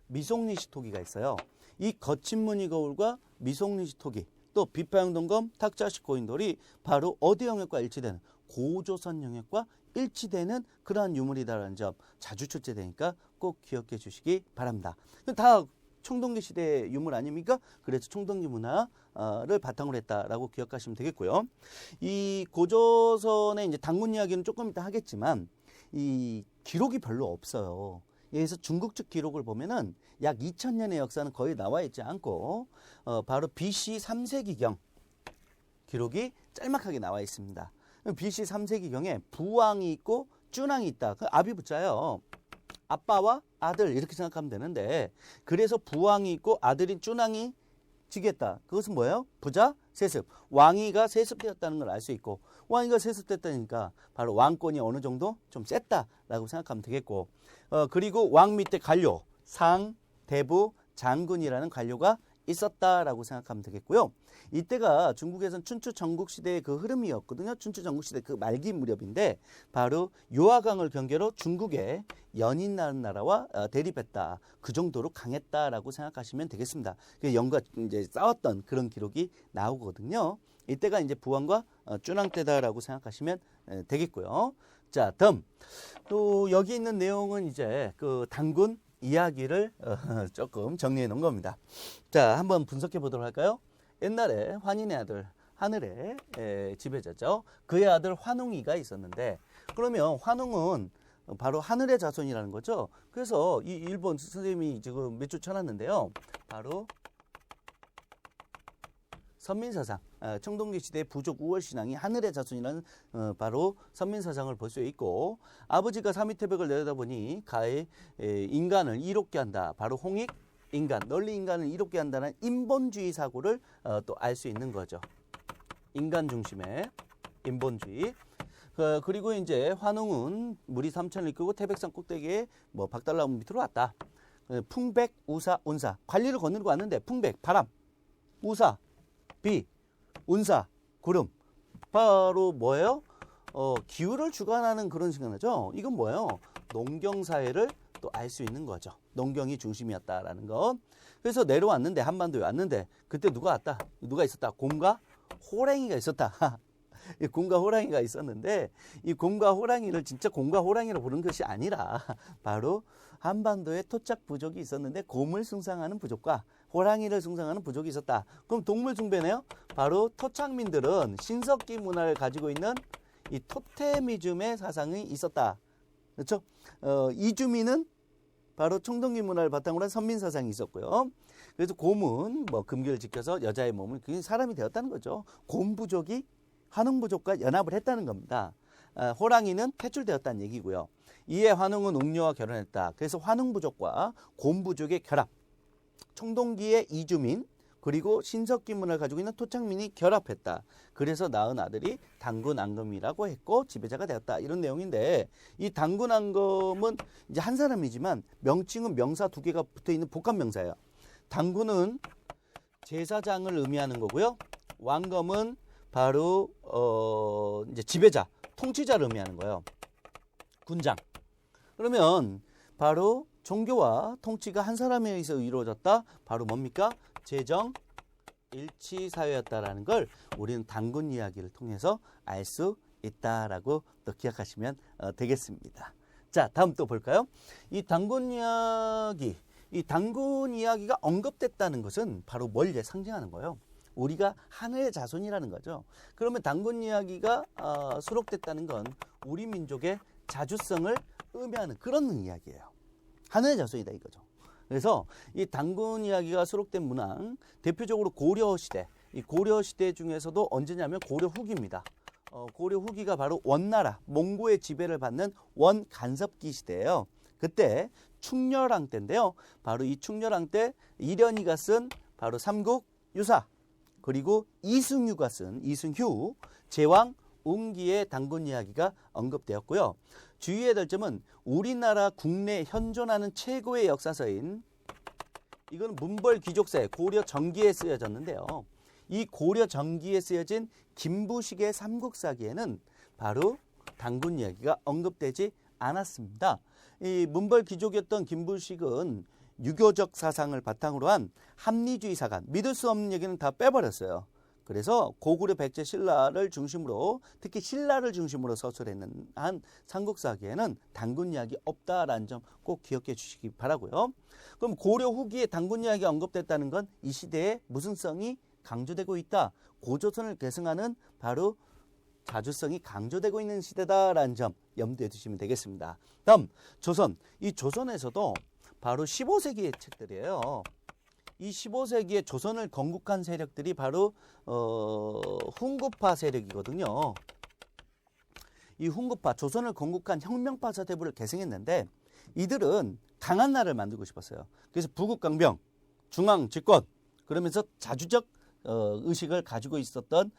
미송리시 토기가 있어요. 이 거친무늬 거울과 미송리시 토기, 또 비파형 동검, 탁자식 고인돌이 바로 어디 영역과 일치되는, 고조선 영역과 일치되는 그러한 유물이다라는 점 자주 출제되니까 꼭 기억해 주시기 바랍니다. 다 청동기 시대 유물 아닙니까? 그래서 청동기 문화를 바탕으로 했다라고 기억하시면 되겠고요. 이 고조선의 이제 당군 이야기는 조금 이따 하겠지만 이 기록이 별로 없어요. 여기서 중국 측 기록을 보면은 약 2000년의 역사는 거의 나와 있지 않고 바로 BC 3세기경 기록이 짤막하게 나와 있습니다. BC 3세기경에 부왕이 있고 쭈낭이 있다. 그 아비부자예요. 아빠와 아들 이렇게 생각하면 되는데 그래서 부왕이 있고 아들인 쭈낭이 지겠다. 그것은 뭐예요? 부자 세습. 왕위가 세습되었다는 걸 알 수 있고 왕위가 세습됐다니까 바로 왕권이 어느 정도 좀 셌다라고 생각하면 되겠고 그리고 왕 밑에 관료 상, 대부, 장군이라는 관료가 있었다라고 생각하면 되겠고요. 이때가 중국에서는 춘추 전국시대의 그 흐름이었거든요. 춘추 전국시대 그 말기 무렵인데 바로 요하강을 경계로 중국의 연인이라는 나라와 대립했다. 그 정도로 강했다라고 생각하시면 되겠습니다. 영과 이제 싸웠던 그런 기록이 나오거든요. 이때가 이제 부왕과 쭈낭 때다라고 생각하시면 되겠고요. 자, 다음 또 여기 있는 내용은 이제 그 단군 이야기를 조금 정리해 놓은 겁니다. 자, 한번 분석해 보도록 할까요? 옛날에 환인의 아들 하늘의 지배자죠. 그의 아들 환웅이가 있었는데 그러면 환웅은 바로 하늘의 자손이라는 거죠. 그래서 이 일본 선생님이 지금 몇 줄 쳐놨는데요. 바로 선민사상, 청동기 시대의 부족 우월신앙이 하늘의 자손이라는 바로 선민사상을 볼 수 있고 아버지가 삼위태백을 내려다보니 가히 인간을 이롭게 한다. 바로 홍익, 인간, 널리 인간을 이롭게 한다는 인본주의 사고를 또 알 수 있는 거죠. 인간 중심의 인본주의. 그리고 이제 환웅은 물이 삼천을 이끌고 태백산 꼭대기에 뭐 박달나무 밑으로 왔다. 풍백, 우사, 운사. 관리를 거느리고 왔는데 풍백, 바람, 우사, 비, 운사, 구름. 바로 뭐예요? 기후를 주관하는 그런 시간이죠. 이건 뭐예요? 농경사회를 또 알 수 있는 거죠. 농경이 중심이었다라는 것. 그래서 내려왔는데 한반도에 왔는데 그때 누가 왔다? 누가 있었다? 곰과 호랑이가 있었다. 이 곰과 호랑이가 있었는데 이 곰과 호랑이를 진짜 곰과 호랑이로 부른 것이 아니라 바로 한반도에 토착 부족이 있었는데 곰을 숭상하는 부족과 호랑이를 숭상하는 부족이 있었다. 그럼 동물 숭배네요. 바로 토착민들은 신석기 문화를 가지고 있는 이 토테미즘의 사상이 있었다. 그렇죠? 이주민은 바로 청동기 문화를 바탕으로 한 선민 사상이 있었고요. 그래서 곰은 뭐 금기를 지켜서 여자의 몸을 그게 사람이 되었다는 거죠. 곰 부족이 환웅 부족과 연합을 했다는 겁니다. 호랑이는 퇴출되었다는 얘기고요. 이에 환웅은 웅녀와 결혼했다. 그래서 환웅 부족과 곰 부족의 결합. 청동기의 이주민 그리고 신석기 문화를 가지고 있는 토착민이 결합했다. 그래서 낳은 아들이 단군 앙금이라고 했고 지배자가 되었다. 이런 내용인데 이 단군 앙금은 이제 한 사람이지만 명칭은 명사 두 개가 붙어 있는 복합 명사예요. 단군은 제사장을 의미하는 거고요. 왕검은 바로 이제 지배자, 통치자를 의미하는 거예요. 군장. 그러면 바로 종교와 통치가 한 사람에 의해서 이루어졌다. 바로 뭡니까? 재정 일치 사회였다라는 걸 우리는 단군 이야기를 통해서 알 수 있다라고 또 기억하시면 되겠습니다. 자, 다음 또 볼까요? 이 단군 이야기가 언급됐다는 것은 바로 뭘 상징하는 거예요? 우리가 하늘의 자손이라는 거죠. 그러면 단군 이야기가 수록됐다는 건 우리 민족의 자주성을 의미하는 그런 이야기예요. 하늘의 자손이다 이거죠. 그래서 이 단군 이야기가 수록된 문항 대표적으로 고려시대, 이 고려시대 중에서도 언제냐면 고려 후기입니다. 고려 후기가 바로 원나라, 몽고의 지배를 받는 원간섭기 시대예요. 그때 충렬왕 때인데요. 바로 이 충렬왕 때 이련이가 쓴 바로 삼국유사 그리고 이승휴가 쓴 이승휴 제왕 웅기의 단군 이야기가 언급되었고요. 주의해야 될 점은 우리나라 국내에 현존하는 최고의 역사서인 이건 문벌 귀족사에 고려 정기에 쓰여졌는데요. 이 고려 정기에 쓰여진 김부식의 삼국사기에는 바로 단군 이야기가 언급되지 않았습니다. 이 문벌 귀족이었던 김부식은 유교적 사상을 바탕으로 한 합리주의 사관, 믿을 수 없는 얘기는 다 빼버렸어요. 그래서 고구려 백제 신라를 중심으로 특히 신라를 중심으로 서술했는 한 삼국사기에는 단군 이야기 없다라는 점 꼭 기억해 주시기 바라고요. 그럼 고려 후기에 단군 이야기가 언급됐다는 건 이 시대에 무슨 성이 강조되고 있다. 고조선을 계승하는 바로 자주성이 강조되고 있는 시대다라는 점 염두에 두시면 되겠습니다. 다음 조선. 이 조선에서도 바로 15세기의 책들이에요. 이 15세기에 조선을 건국한 세력들이 바로 훈구파 세력이거든요. 이 훈구파, 조선을 건국한 혁명파 사대부를 계승했는데 이들은 강한 나라를 만들고 싶었어요. 그래서 부국강병, 중앙집권, 그러면서 자주적 의식을 가지고 있었던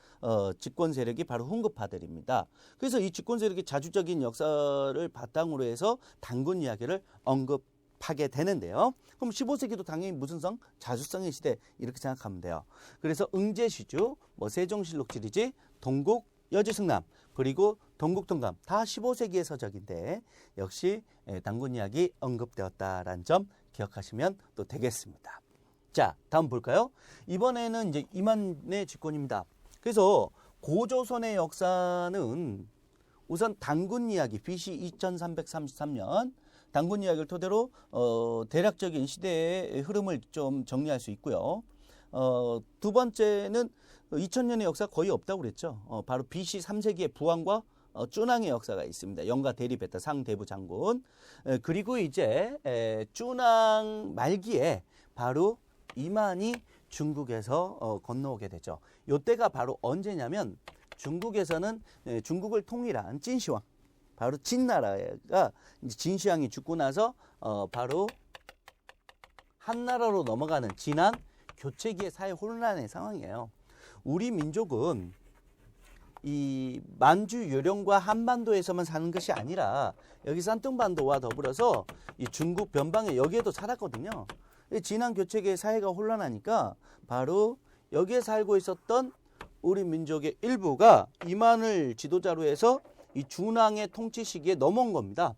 집권 세력이 바로 훈급파들입니다. 그래서 이 집권 세력의 자주적인 역사를 바탕으로 해서 단군 이야기를 언급하게 되는데요. 그럼 15세기도 당연히 무슨 성? 자주성의 시대 이렇게 생각하면 돼요. 그래서 응제시주, 세종실록지리지, 동국, 여주승남, 그리고 동국동감 다 15세기의 서적인데 역시 단군 이야기 언급되었다라는 점 기억하시면 또 되겠습니다. 자, 다음 볼까요? 이번에는 이제 이만의 집권입니다. 그래서 고조선의 역사는 우선 단군 이야기 BC 2333년 단군 이야기를 토대로 대략적인 시대의 흐름을 좀 정리할 수 있고요. 두 번째는 2000년의 역사 거의 없다고 그랬죠. 바로 BC 3세기의 부왕과 쭈낭의 역사가 있습니다. 영가 대립했다 상대부 장군. 그리고 이제 쭈낭 말기에 바로 이만이 중국에서 건너오게 되죠. 이때가 바로 언제냐면 중국에서는 중국을 통일한 찐시황, 바로 진나라가 진시황이 죽고 나서 바로 한나라로 넘어가는 진한 교체기의 사회 혼란의 상황이에요. 우리 민족은 이 만주 요령과 한반도에서만 사는 것이 아니라 여기 산둥반도와 더불어서 이 중국 변방에 여기에도 살았거든요. 진한 교체계의 사회가 혼란하니까 바로 여기에 살고 있었던 우리 민족의 일부가 이만을 지도자로 해서 이 준왕의 통치 시기에 넘어온 겁니다.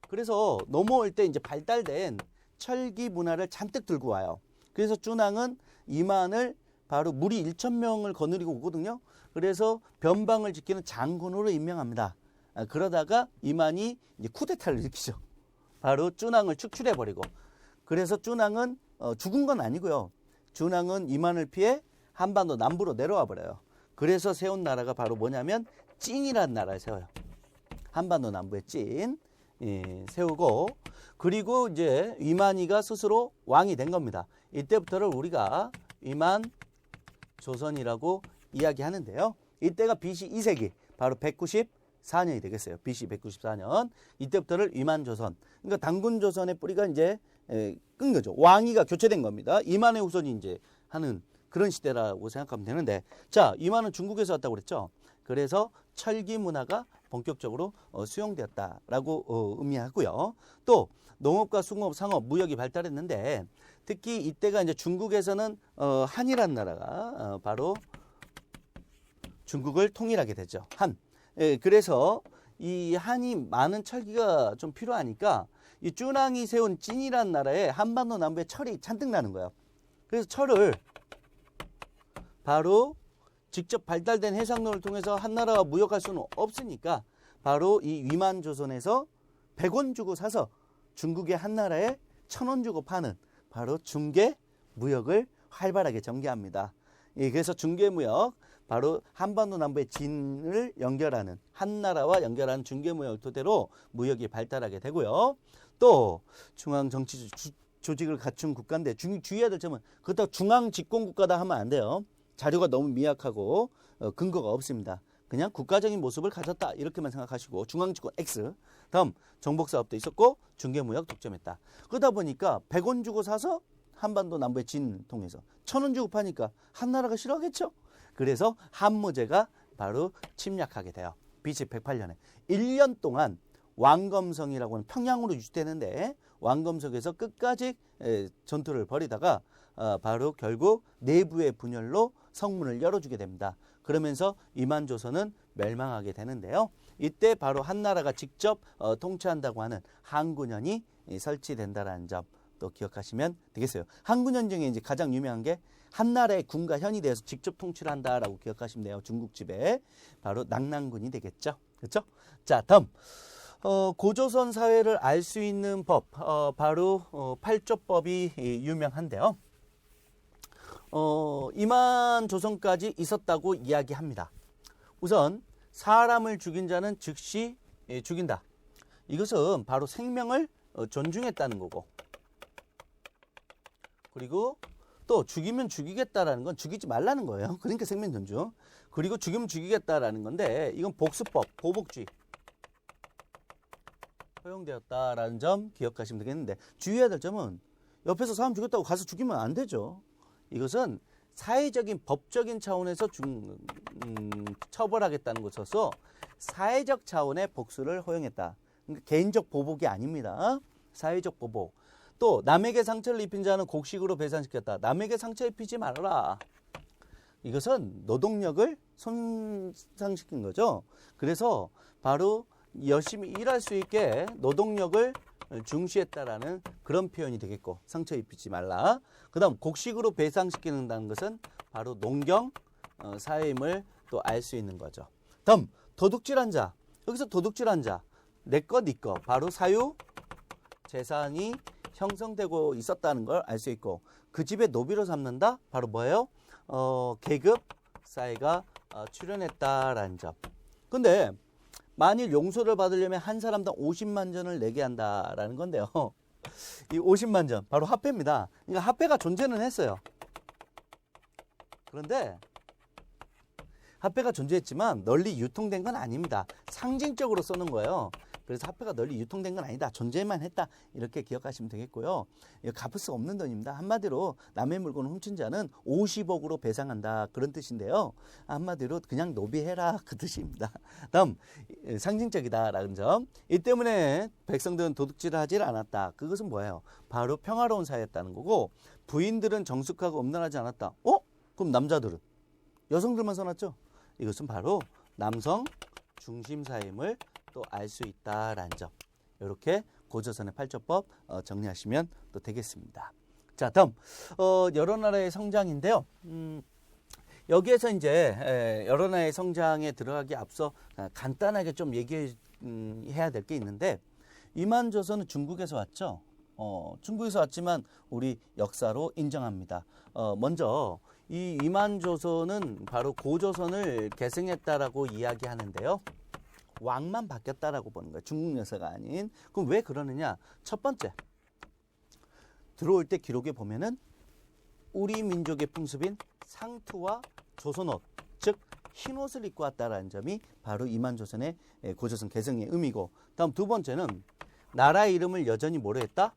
그래서 넘어올 때 이제 발달된 철기 문화를 잔뜩 들고 와요. 그래서 준왕은 이만을 바로 무리 1,000명을 거느리고 오거든요. 그래서 변방을 지키는 장군으로 임명합니다. 그러다가 이만이 이제 쿠데타를 일으키죠. 바로 준왕을 축출해버리고. 그래서 쭈낭은 죽은 건 아니고요. 쭈낭은 이만을 피해 한반도 남부로 내려와 버려요. 그래서 세운 나라가 바로 뭐냐면 찐이라는 나라를 세워요. 한반도 남부의 찐 세우고 그리고 이제 이만희가 스스로 왕이 된 겁니다. 이때부터를 우리가 이만 조선이라고 이야기하는데요. 이때가 BC 2세기 바로 194년이 되겠어요. BC 194년 이때부터를 이만조선. 그러니까 단군조선의 뿌리가 이제 끊겨져. 왕위가 교체된 겁니다. 이만의 후손이 이제 하는 그런 시대라고 생각하면 되는데, 자, 이만은 중국에서 왔다고 그랬죠. 그래서 철기 문화가 본격적으로 수용되었다라고 의미하고요. 또 농업과 수공업, 상업, 무역이 발달했는데 특히 이때가 이제 중국에서는 한이라는 나라가 바로 중국을 통일하게 되죠. 한. 그래서 이 한이 많은 철기가 좀 필요하니까 이 쭈낭이 세운 찐이라는 나라에 한반도 남부에 철이 잔뜩 나는 거예요. 그래서 철을 바로 직접 발달된 해상로를 통해서 한나라와 무역할 수는 없으니까 바로 이 위만조선에서 100원 주고 사서 중국의 한나라에 1000원 주고 파는 바로 중개 무역을 활발하게 전개합니다. 그래서 중개 무역 바로 한반도 남부의 진을 연결하는 한나라와 연결하는 중개 무역을 토대로 무역이 발달하게 되고요. 또 중앙 정치 조직을 갖춘 국가인데 주의해야 될 점은 그렇다고 중앙 집권 국가다 하면 안 돼요. 자료가 너무 미약하고 근거가 없습니다. 그냥 국가적인 모습을 가졌다 이렇게만 생각하시고 중앙 집권 X. 다음 정복사업도 있었고 중개무역 독점했다. 그러다 보니까 100원 주고 사서 한반도 남부의 진 통해서 1000원 주고 파니까 한나라가 싫어하겠죠. 그래서 한무제가 바로 침략하게 돼요. BC 108년에 1년 동안 왕검성이라고 하는 평양으로 유치되는데 왕검성에서 끝까지 전투를 벌이다가 바로 결국 내부의 분열로 성문을 열어주게 됩니다. 그러면서 이만조선은 멸망하게 되는데요. 이때 바로 한나라가 직접 통치한다고 하는 한군현이 설치된다는 점 또 기억하시면 되겠어요. 한군현 중에 이제 가장 유명한 게 한나라의 군과 현이 되어서 직접 통치를 한다라고 기억하시면 돼요. 중국집에 바로 낙랑군이 되겠죠. 그렇죠? 자, 다음 고조선 사회를 알 수 있는 법 바로 팔조법이 유명한데요. 이만 조선까지 있었다고 이야기합니다. 우선 사람을 죽인 자는 즉시 죽인다. 이것은 바로 생명을 존중했다는 거고, 그리고 또 죽이면 죽이겠다라는 건 죽이지 말라는 거예요. 그러니까 생명 존중. 그리고 죽이면 죽이겠다라는 건데 이건 복수법, 보복주의. 허용되었다라는 점 기억하시면 되겠는데 주의해야 될 점은 옆에서 사람 죽였다고 가서 죽이면 안 되죠. 이것은 사회적인 법적인 차원에서 처벌하겠다는 것이어서 사회적 차원의 복수를 허용했다. 그러니까 개인적 보복이 아닙니다. 사회적 보복. 또 남에게 상처를 입힌 자는 곡식으로 배상시켰다. 남에게 상처 입히지 말아라. 이것은 노동력을 손상시킨 거죠. 그래서 바로 열심히 일할 수 있게 노동력을 중시했다라는 그런 표현이 되겠고 상처 입히지 말라. 그 다음 곡식으로 배상시키는다는 것은 바로 농경 사회임을 또 알 수 있는 거죠. 다음 도둑질한 자. 여기서 도둑질한 자. 내 거 네 거. 바로 사유 재산이 형성되고 있었다는 걸 알 수 있고 그 집에 노비로 삼는다. 바로 뭐예요? 계급 사회가 출현했다라는 점. 근데 만일 용서를 받으려면 한 사람당 50만 전을 내게 한다라는 건데요. 이 50만 전 바로 화폐입니다. 그러니까 화폐가 존재는 했어요. 그런데 화폐가 존재했지만 널리 유통된 건 아닙니다. 상징적으로 쓰는 거예요. 그래서 화폐가 널리 유통된 건 아니다. 존재만 했다. 이렇게 기억하시면 되겠고요. 갚을 수 없는 돈입니다. 한마디로 남의 물건을 훔친 자는 50억으로 배상한다. 그런 뜻인데요. 한마디로 그냥 노비해라. 그 뜻입니다. 다음 상징적이다라는 점. 이 때문에 백성들은 도둑질을 하지 않았다. 그것은 뭐예요? 바로 평화로운 사회였다는 거고 부인들은 정숙하고 엄란하지 않았다. 그럼 남자들은? 여성들만 써놨죠? 이것은 바로 남성 중심 사회임을 또 알 수 있다라는 점. 이렇게 고조선의 팔조법 정리하시면 또 되겠습니다. 자, 다음 여러 나라의 성장인데요. 여기에서 이제 여러 나라의 성장에 들어가기 앞서 간단하게 좀 얘기해야 될 게 있는데 이만조선은 중국에서 왔죠. 중국에서 왔지만 우리 역사로 인정합니다. 먼저 이 이만조선은 바로 고조선을 계승했다라고 이야기하는데요. 왕만 바뀌었다라고 보는 거예요. 중국 역사가 아닌. 그럼 왜 그러느냐? 첫 번째, 들어올 때 기록에 보면은 우리 민족의 풍습인 상투와 조선옷, 즉 흰옷을 입고 왔다라는 점이 바로 이만조선의 고조선 개성의 의미고, 다음 두 번째는 나라 이름을 여전히 뭐로 했다?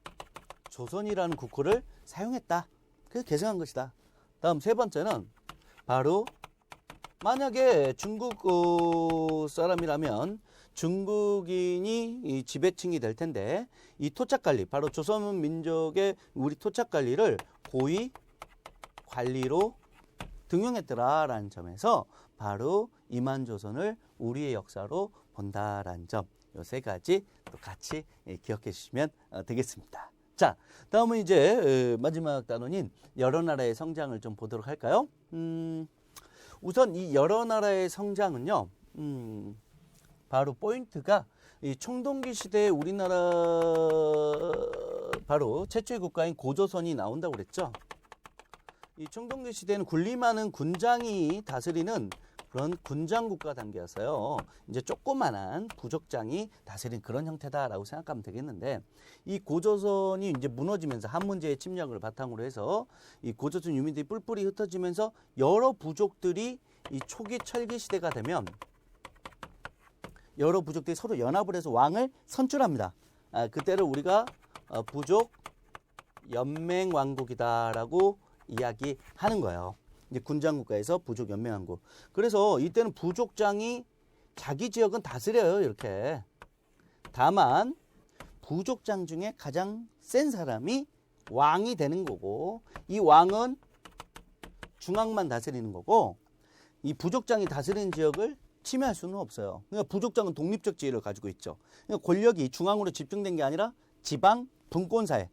조선이라는 국호를 사용했다. 그래서 개성한 것이다. 다음 세 번째는 바로 만약에 중국 사람이라면 중국인이 이 지배층이 될 텐데 이 토착관리, 바로 조선 민족의 우리 토착관리를 고위 관리로 등용했더라라는 점에서 바로 이만조선을 우리의 역사로 본다라는 점, 이 세 가지 또 같이 기억해 주시면 되겠습니다. 자, 다음은 이제 마지막 단원인 여러 나라의 성장을 좀 보도록 할까요? 우선 이 여러 나라의 성장은요, 바로 포인트가 이 청동기 시대에 우리나라 바로 최초의 국가인 고조선이 나온다고 그랬죠. 이 청동기 시대는 군림하는 군장이 다스리는 그런 군장국가 단계였어요. 이제 조그만한 부족장이 다스린 그런 형태다라고 생각하면 되겠는데, 이 고조선이 이제 무너지면서 한 문제의 침략을 바탕으로 해서 이 고조선 유민들이 뿔뿔이 흩어지면서 여러 부족들이 이 초기 철기 시대가 되면 여러 부족들이 서로 연합을 해서 왕을 선출합니다. 그때를 우리가 부족 연맹 왕국이다라고 이야기하는 거예요. 이제 군장국가에서 부족 연맹 왕국. 그래서 이때는 부족장이 자기 지역은 다스려요, 이렇게. 다만 부족장 중에 가장 센 사람이 왕이 되는 거고, 이 왕은 중앙만 다스리는 거고, 이 부족장이 다스리는 지역을 침해할 수는 없어요. 그러니까 부족장은 독립적 지위를 가지고 있죠. 그러니까 권력이 중앙으로 집중된 게 아니라 지방 분권 사회.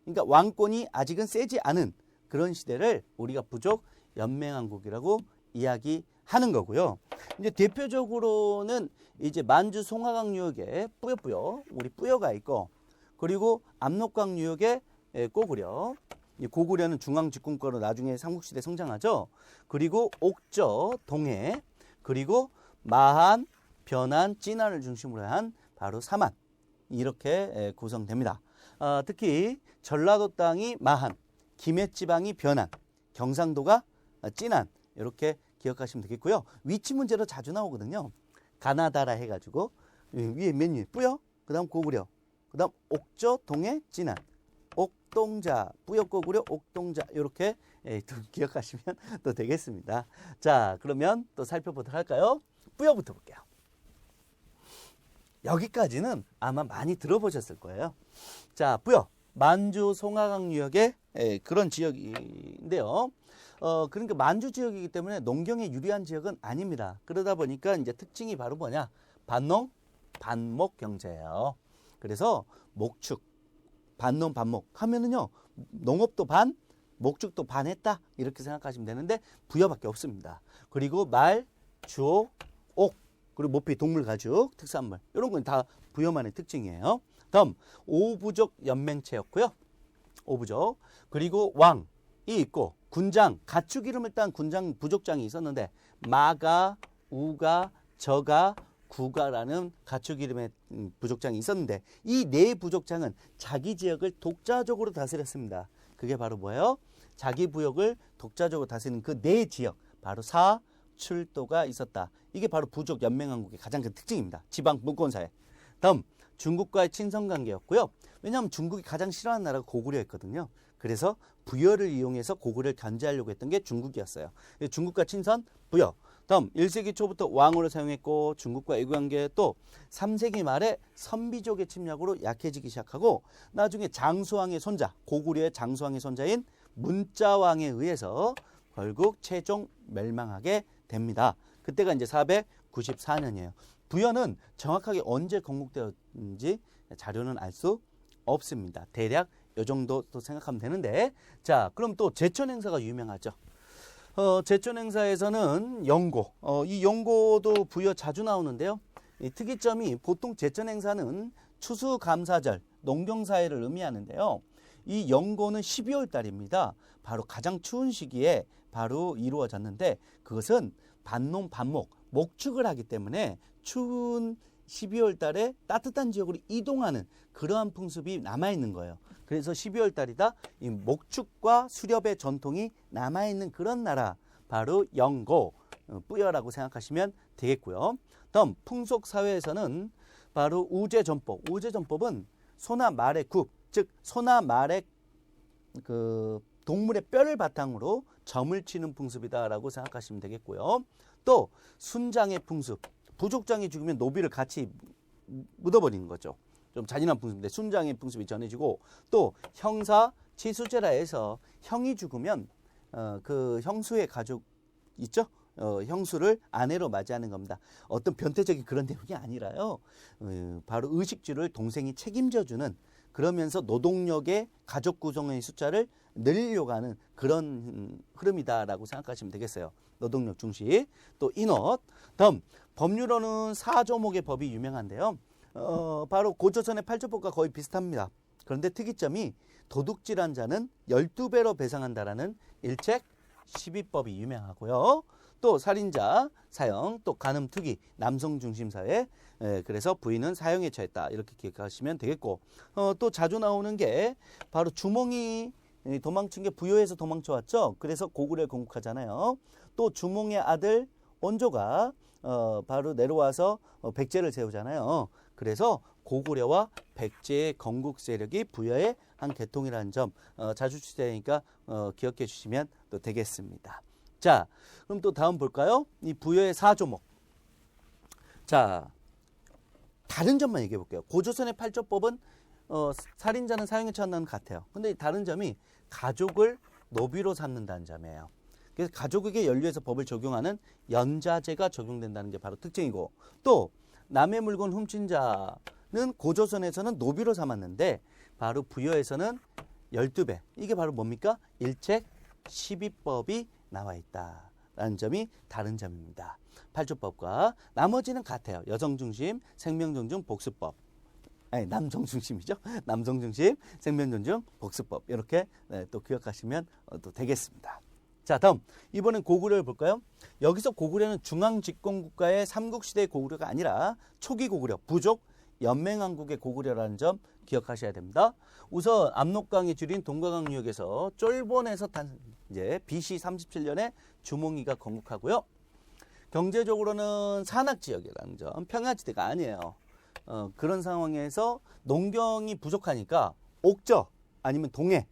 그러니까 왕권이 아직은 세지 않은 그런 시대를 우리가 부족 연맹왕국이라고 이야기하는 거고요. 이제 대표적으로는 이제 만주 송화강 유역에 뿌여뿌여, 우리 뿌여가 있고, 그리고 압록강 유역에 고구려. 고구려는 중앙 집권과로 나중에 삼국시대 성장하죠. 그리고 옥저, 동해, 그리고 마한, 변한, 진안을 중심으로 한 바로 삼한, 이렇게 구성됩니다. 특히 전라도 땅이 마한, 김해지방이 변한, 경상도가 진안, 이렇게 기억하시면 되겠고요. 위치 문제로 자주 나오거든요. 가나다라 해가지고 위에 맨 위에 뿌여, 그 다음 고구려, 그 다음 옥저, 동해, 진안, 옥동자, 뿌여고구려, 옥동자 이렇게 또 기억하시면 또 되겠습니다. 자, 그러면 또 살펴보도록 할까요? 뿌여부터 볼게요. 여기까지는 아마 많이 들어보셨을 거예요. 자, 뿌여, 만주 송하강 유역의 그런 지역인데요. 그러니까 만주 지역이기 때문에 농경에 유리한 지역은 아닙니다. 그러다 보니까 이제 특징이 바로 뭐냐? 반농, 반목 경제예요. 그래서 목축, 반농, 반목 하면은요, 농업도 반, 목축도 반 했다. 이렇게 생각하시면 되는데 부여밖에 없습니다. 그리고 말, 주어, 옥, 그리고 모피, 동물, 가죽, 특산물 이런 건 다 부여만의 특징이에요. 다음 오부족 연맹체였고요. 오부족. 그리고 왕이 있고 군장, 가축 이름을 딴 군장 부족장이 있었는데 마가, 우가, 저가, 구가라는 가축 이름의 부족장이 있었는데 이 네 부족장은 자기 지역을 독자적으로 다스렸습니다. 그게 바로 뭐예요? 자기 부역을 독자적으로 다스리는 그 네 지역, 바로 사, 출도가 있었다. 이게 바로 부족 연맹왕국의 가장 큰 특징입니다. 지방 분권사회. 다음 중국과의 친선관계였고요. 왜냐하면 중국이 가장 싫어하는 나라가 고구려였거든요. 그래서 부여를 이용해서 고구려를 견제하려고 했던 게 중국이었어요. 중국과 친선, 부여. 다음 1세기 초부터 왕으로 사용했고 중국과 애국관계, 또 3세기 말에 선비족의 침략으로 약해지기 시작하고 나중에 장수왕의 손자, 고구려의 장수왕의 손자인 문자왕에 의해서 결국 최종 멸망하게 됩니다. 그때가 이제 494년이에요. 부여는 정확하게 언제 건국되었는지 자료는 알 수 없습니다. 대략 이 정도 또 생각하면 되는데, 자, 그럼 또 제천 행사가 유명하죠. 제천 행사에서는 영고, 이 영고도 부여 자주 나오는데요. 이 특이점이 보통 제천 행사는 추수감사절, 농경사회를 의미하는데요. 이 영고는 12월 달입니다. 바로 가장 추운 시기에 바로 이루어졌는데 그것은 반농, 반목, 목축을 하기 때문에 추운 12월 달에 따뜻한 지역으로 이동하는 그러한 풍습이 남아있는 거예요. 그래서 12월 달이다. 이 목축과 수렵의 전통이 남아있는 그런 나라, 바로 영고, 뿌여라고 생각하시면 되겠고요. 다음 풍속사회에서는 바로 우제전법. 우제전법은 소나 말의 굽, 즉 소나 말의 그 동물의 뼈를 바탕으로 점을 치는 풍습이다라고 생각하시면 되겠고요. 또 순장의 풍습. 부족장이 죽으면 노비를 같이 묻어버리는 거죠. 좀 잔인한 풍습인데 순장의 풍습이 전해지고, 또 형사 치수제라해서 형이 죽으면 그 형수의 가족 있죠? 형수를 아내로 맞이하는 겁니다. 어떤 변태적인 그런 내용이 아니라요. 바로 의식주를 동생이 책임져주는, 그러면서 노동력의 가족 구성의 숫자를 늘리려고 하는 그런 흐름이다라고 생각하시면 되겠어요. 노동력 중시. 또 인옷. 다음 법률로는 사조목의 법이 유명한데요. 바로 고조선의 팔조법과 거의 비슷합니다. 그런데 특이점이 도둑질한 자는 12배로 배상한다라는 일책 12법이 유명하고요. 또 살인자 사형, 또 간음 투기, 남성 중심 사회. 그래서 부인은 사형에 처했다. 이렇게 기억하시면 되겠고, 또 자주 나오는 게 바로 주몽이 도망친 게 부여에서 도망쳐 왔죠. 그래서 고구려를 건국하잖아요. 또 주몽의 아들 온조가 바로 내려와서 백제를 세우잖아요. 그래서 고구려와 백제의 건국 세력이 부여의 한 계통이라는 점 자주 출제되니까 기억해 주시면 또 되겠습니다. 자, 그럼 또 다음 볼까요? 이 부여의 사조목. 자, 다른 점만 얘기해 볼게요. 고조선의 팔조법은 살인자는 사형에 처한다는 것 같아요. 근데 다른 점이 가족을 노비로 삼는다는 점이에요. 그래서 가족에게 연루해서 법을 적용하는 연자제가 적용된다는 게 바로 특징이고, 또 남의 물건 훔친 자는 고조선에서는 노비로 삼았는데 바로 부여에서는 12배. 이게 바로 뭡니까? 일책 12법이 나와 있다라는 점이 다른 점입니다. 팔조법과 나머지는 같아요. 여성중심, 생명존중, 복수법. 아니, 남성중심이죠. 남성중심, 생명존중, 복수법. 이렇게 또 기억하시면 또 되겠습니다. 자, 다음 이번엔 고구려를 볼까요? 여기서 고구려는 중앙집권국가의 삼국시대의 고구려가 아니라 초기 고구려, 부족 연맹왕국의 고구려라는 점 기억하셔야 됩니다. 우선 압록강이 줄인 동과강 유역에서 쫄본에서 이제 BC 37년에 주몽이가 건국하고요. 경제적으로는 산악지역이라는 점, 평야지대가 아니에요. 그런 상황에서 농경이 부족하니까 옥저 아니면 동해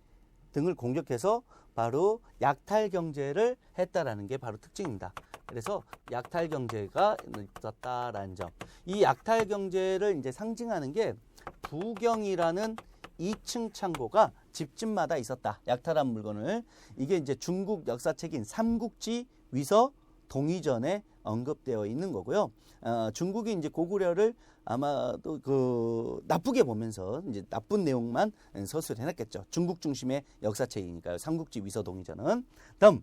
등을 공격해서 바로 약탈 경제를 했다라는 게 바로 특징입니다. 그래서 약탈 경제가 있었다라는 점. 이 약탈 경제를 이제 상징하는 게 부경이라는 2층 창고가 집집마다 있었다. 약탈한 물건을. 이게 이제 중국 역사책인 삼국지 위서 동의전에 언급되어 있는 거고요. 중국이 이제 고구려를 아마도 그 나쁘게 보면서 이제 나쁜 내용만 서술해 놨겠죠. 중국 중심의 역사책이니까요. 삼국지 위서 동의전은. 다음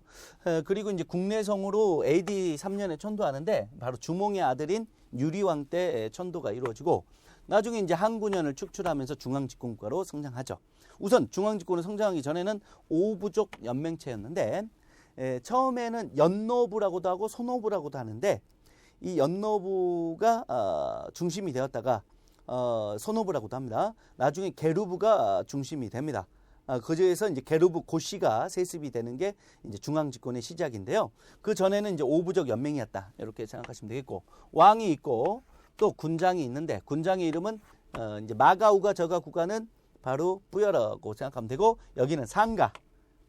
그리고 이제 국내성으로 AD 3년에 천도하는데 바로 주몽의 아들인 유리왕 때 천도가 이루어지고 나중에 이제 한군현을 축출하면서 중앙집권국가로 성장하죠. 우선 중앙집권으로 성장하기 전에는 오부족 연맹체였는데 처음에는 연노부라고도 하고 소노부라고도 하는데 이 연노부가 중심이 되었다가 소노부라고도 합니다. 나중에 게르부가 중심이 됩니다. 그중에서 이제 게르부 고씨가 세습이 되는 게 이제 중앙집권의 시작인데요. 그 전에는 이제 오부족 연맹이었다. 이렇게 생각하시면 되겠고 왕이 있고 또 군장이 있는데 군장의 이름은 이제 마가우가 저가 구가는 바로 뿌여라고 생각하면 되고 여기는 상가,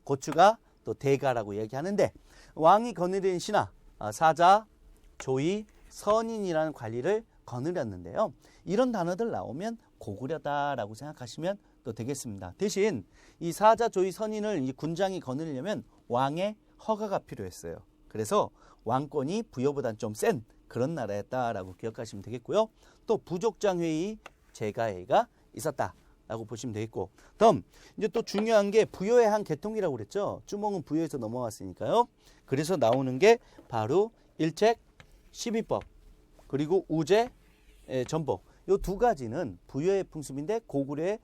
고추가 또 대가라고 얘기하는데 왕이 거느리는 신하, 사자, 조이, 선인이라는 관리를 거느렸는데요. 이런 단어들 나오면 고구려다라고 생각하시면 또 되겠습니다. 대신 이 사자, 조이, 선인을 이 군장이 거느리려면 왕의 허가가 필요했어요. 그래서 왕권이 부여보단 좀 센 그런 나라였다라고 기억하시면 되겠고요. 또 부족장회의 제가회의가 있었다라고 보시면 되겠고, 다음 이제 또 중요한 게 부여의 한 계통이라고 그랬죠. 주몽은 부여에서 넘어왔으니까요. 그래서 나오는 게 바로 일책, 시비법, 그리고 우제, 전복. 이 두 가지는 부여의 풍습인데 고구려에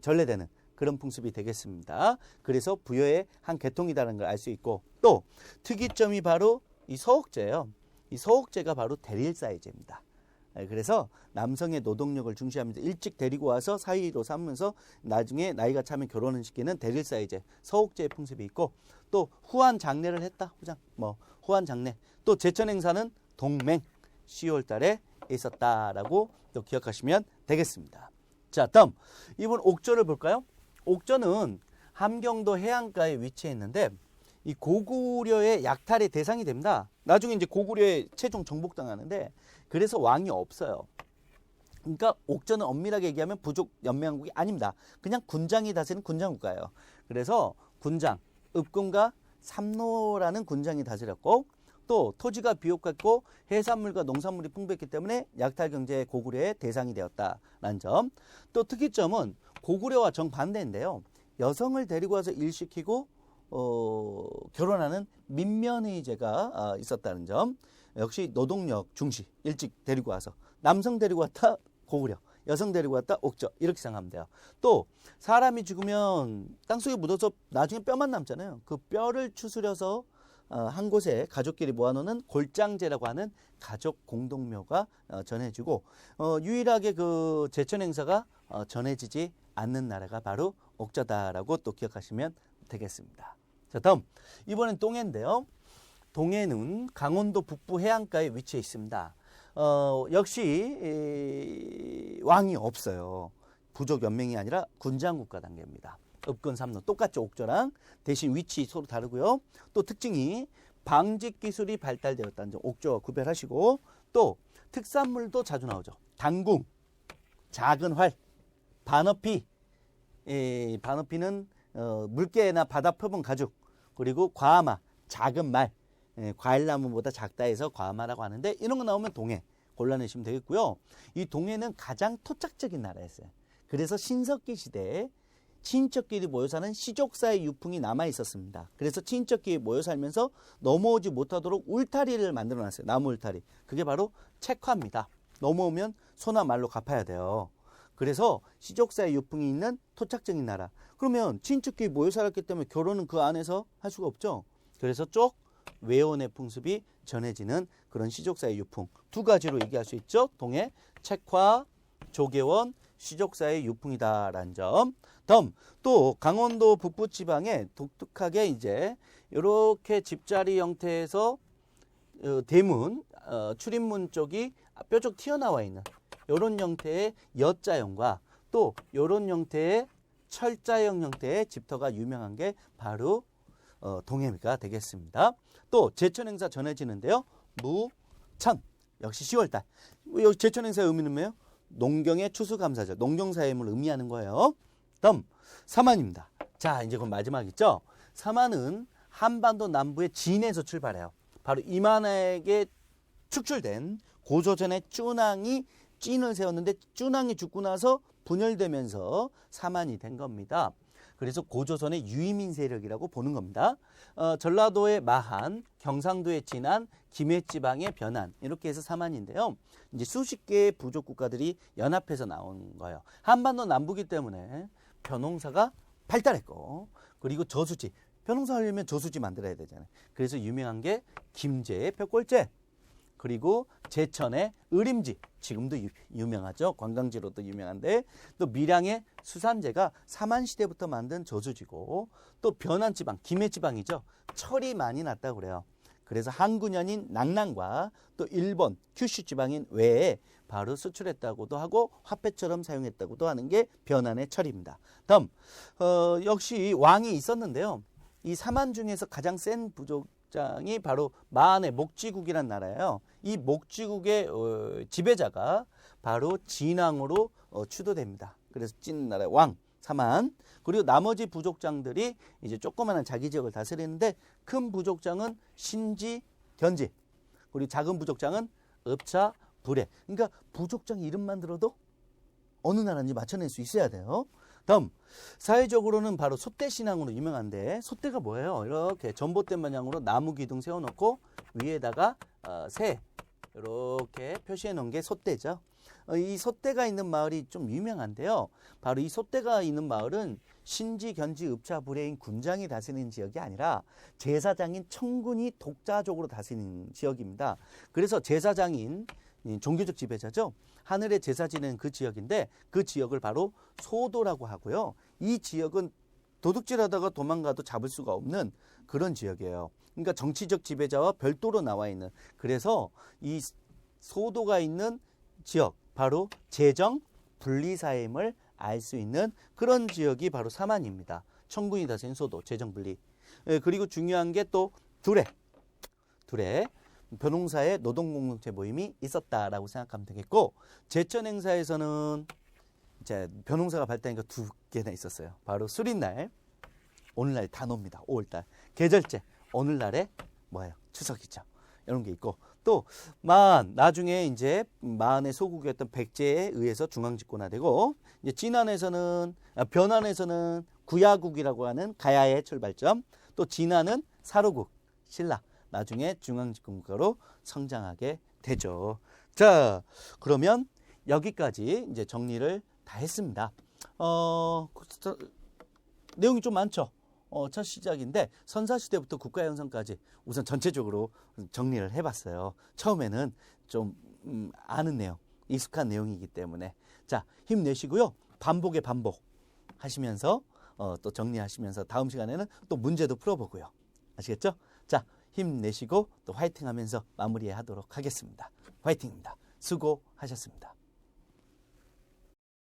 전래되는 그런 풍습이 되겠습니다. 그래서 부여의 한 계통이라는 걸 알 수 있고 또 특이점이 바로 이 서옥제예요. 이 서옥제가 바로 대릴 사이제입니다. 그래서 남성의 노동력을 중시하면서 일찍 데리고 와서 사위로 삼으면서 나중에 나이가 차면 결혼을 시키는 대릴 사이제, 서옥제의 풍습이 있고 또 후한 장례를 했다. 후한 장례. 또 제천 행사는 동맹 10월 달에 있었다라고 또 기억하시면 되겠습니다. 자, 다음 이번 옥저를 볼까요? 옥저는 함경도 해안가에 위치했는데 이 고구려의 약탈의 대상이 됩니다. 나중에 이제 고구려에 최종 정복당하는데 그래서 왕이 없어요. 그러니까 옥저는 엄밀하게 얘기하면 부족 연맹국이 아닙니다. 그냥 군장이 다스리는 군장국가예요. 그래서 군장, 읍군과 삼노라는 군장이 다스렸고 또 토지가 비옥했고 해산물과 농산물이 풍부했기 때문에 약탈 경제의 고구려의 대상이 되었다라는 점. 또 특이점은 고구려와 정반대인데요. 여성을 데리고 와서 일시키고 결혼하는 민면의제가 있었다는 점. 역시 노동력 중시, 일찍 데리고 와서 남성 데리고 왔다 고구려, 여성 데리고 왔다 옥저, 이렇게 생각하면 돼요. 또 사람이 죽으면 땅속에 묻어서 나중에 뼈만 남잖아요. 그 뼈를 추스려서 한 곳에 가족끼리 모아놓는 골장제라고 하는 가족 공동묘가 전해지고 유일하게 그 제천 행사가 전해지지 않는 나라가 바로 옥저다라고 또 기억하시면 되겠습니다. 자, 다음 이번엔 동해인데요. 동해는 강원도 북부 해안가에 위치해 있습니다. 역시 왕이 없어요. 부족 연맹이 아니라 군장국가 단계입니다. 읍군 삼노 똑같죠. 옥저랑. 대신 위치 서로 다르고요. 또 특징이 방직 기술이 발달되었다는 점 옥저와 구별하시고 또 특산물도 자주 나오죠. 당궁, 작은 활, 반어피. 반어피는 물개나 바다 표본 가죽, 그리고 과마, 작은 말, 과일나무보다 작다 해서 과마라고 하는데 이런 거 나오면 동해 골라내시면 되겠고요. 이 동해는 가장 토착적인 나라였어요. 그래서 신석기 시대에 친척끼리 모여 사는 시족사의 유풍이 남아 있었습니다. 그래서 친척끼리 모여 살면서 넘어오지 못하도록 울타리를 만들어 놨어요. 나무 울타리. 그게 바로 책화입니다. 넘어오면 소나 말로 갚아야 돼요. 그래서 시족사의 유풍이 있는 토착적인 나라. 그러면 친척끼리 모여 살았기 때문에 결혼은 그 안에서 할 수가 없죠. 그래서 쪽 외원의 풍습이 전해지는 그런 시족사의 유풍. 두 가지로 얘기할 수 있죠. 동해, 책화, 조계원, 시족사의 유풍이다라는 점. 다음 또 강원도 북부 지방에 독특하게 이제 이렇게 집자리 형태에서 대문, 출입문 쪽이 뾰족 튀어나와 있는 이런 형태의 여자형과 또 이런 형태의 철자형 형태의 집터가 유명한 게 바로 동해가 되겠습니다. 또 제천행사 전해지는데요. 무천 역시 10월달. 여기 제천행사의 의미는 뭐예요? 농경의 추수감사절, 농경사임을 의미하는 거예요. 다음 사만입니다. 자, 이제 그럼 마지막 있죠. 사만은 한반도 남부의 진에서 출발해요. 바로 이만에게 축출된 고조선의 쭈낭이 찐을 세웠는데 쭈낭이 죽고 나서 분열되면서 사만이 된 겁니다. 그래서 고조선의 유이민 세력이라고 보는 겁니다. 전라도의 마한, 경상도의 진안, 김해지방의 변한 이렇게 해서 사만인데요. 이제 수십 개의 부족 국가들이 연합해서 나온 거예요. 한반도 남부기 때문에 벼농사가 발달했고 그리고 저수지, 벼농사 하려면 저수지 만들어야 되잖아요. 그래서 유명한 게 김제의 벽골제 그리고 제천의 의림지 지금도 유명하죠. 관광지로도 유명한데 또 밀양의 수산제가 사만시대부터 만든 저수지고 또 변한지방, 김해지방이죠. 철이 많이 났다고 그래요. 그래서 항구년인 낙랑과 또 일본, 큐슈 지방인 외에 바로 수출했다고도 하고 화폐처럼 사용했다고도 하는 게 변한의 철입니다. 다음 역시 왕이 있었는데요. 이 사만 중에서 가장 센 부족장이 바로 마한의 목지국이란 나라예요. 이 목지국의 지배자가 바로 진왕으로 추도됩니다. 그래서 찐나라의 왕 사만. 그리고 나머지 부족장들이 이제 조그마한 자기 지역을 다스리는데 큰 부족장은 신지, 견지. 그리고 작은 부족장은 읍차, 불에. 그러니까 부족장 이름만 들어도 어느 나라인지 맞춰낼 수 있어야 돼요. 다음 사회적으로는 바로 솥대 신앙으로 유명한데 솥대가 뭐예요? 이렇게 전봇대 모양으로 나무 기둥 세워놓고 위에다가 새 이렇게 표시해 놓은 게 솥대죠. 이 솥대가 있는 마을이 좀 유명한데요. 바로 이 솥대가 있는 마을은 신지, 견지, 읍차, 불해인 군장이 다스리는 지역이 아니라 제사장인 청군이 독자적으로 다스리는 지역입니다. 그래서 제사장인 종교적 지배자죠. 하늘의 제사 지내는 그 지역인데 그 지역을 바로 소도라고 하고요. 이 지역은 도둑질하다가 도망가도 잡을 수가 없는 그런 지역이에요. 그러니까 정치적 지배자와 별도로 나와 있는 그래서 이 소도가 있는 지역 바로 재정 분리사임을 알 수 있는 그런 지역이 바로 사만입니다. 청군이 다스린 소도 재정 분리. 그리고 중요한 게 또 두레 벼농사의 노동공동체 모임이 있었다라고 생각하면 되겠고 제천행사에서는 이제 벼농사가 발달하니까 두 개나 있었어요. 바로 수린날 오늘날 단오입니다. 5월달 계절제 오늘날에 뭐예요? 추석이죠. 이런 게 있고 또 마한 나중에 이제 마한의 소국이었던 백제에 의해서 중앙집권화되고 이제 진안에서는 변안에서는 구야국이라고 하는 가야의 출발점 또 진안은 사로국 신라 나중에 중앙집권국가로 성장하게 되죠. 자 그러면 여기까지 이제 정리를 다 했습니다. 내용이 좀 많죠. 첫 시작인데 선사시대부터 국가형성까지 우선 전체적으로 정리를 해봤어요. 처음에는 좀 아는 내용, 익숙한 내용이기 때문에 자 힘내시고요. 반복에 반복 하시면서 또 정리하시면서 다음 시간에는 또 문제도 풀어보고요. 아시겠죠? 자 힘내시고 또 화이팅하면서 마무리하도록 하겠습니다. 화이팅입니다. 수고하셨습니다.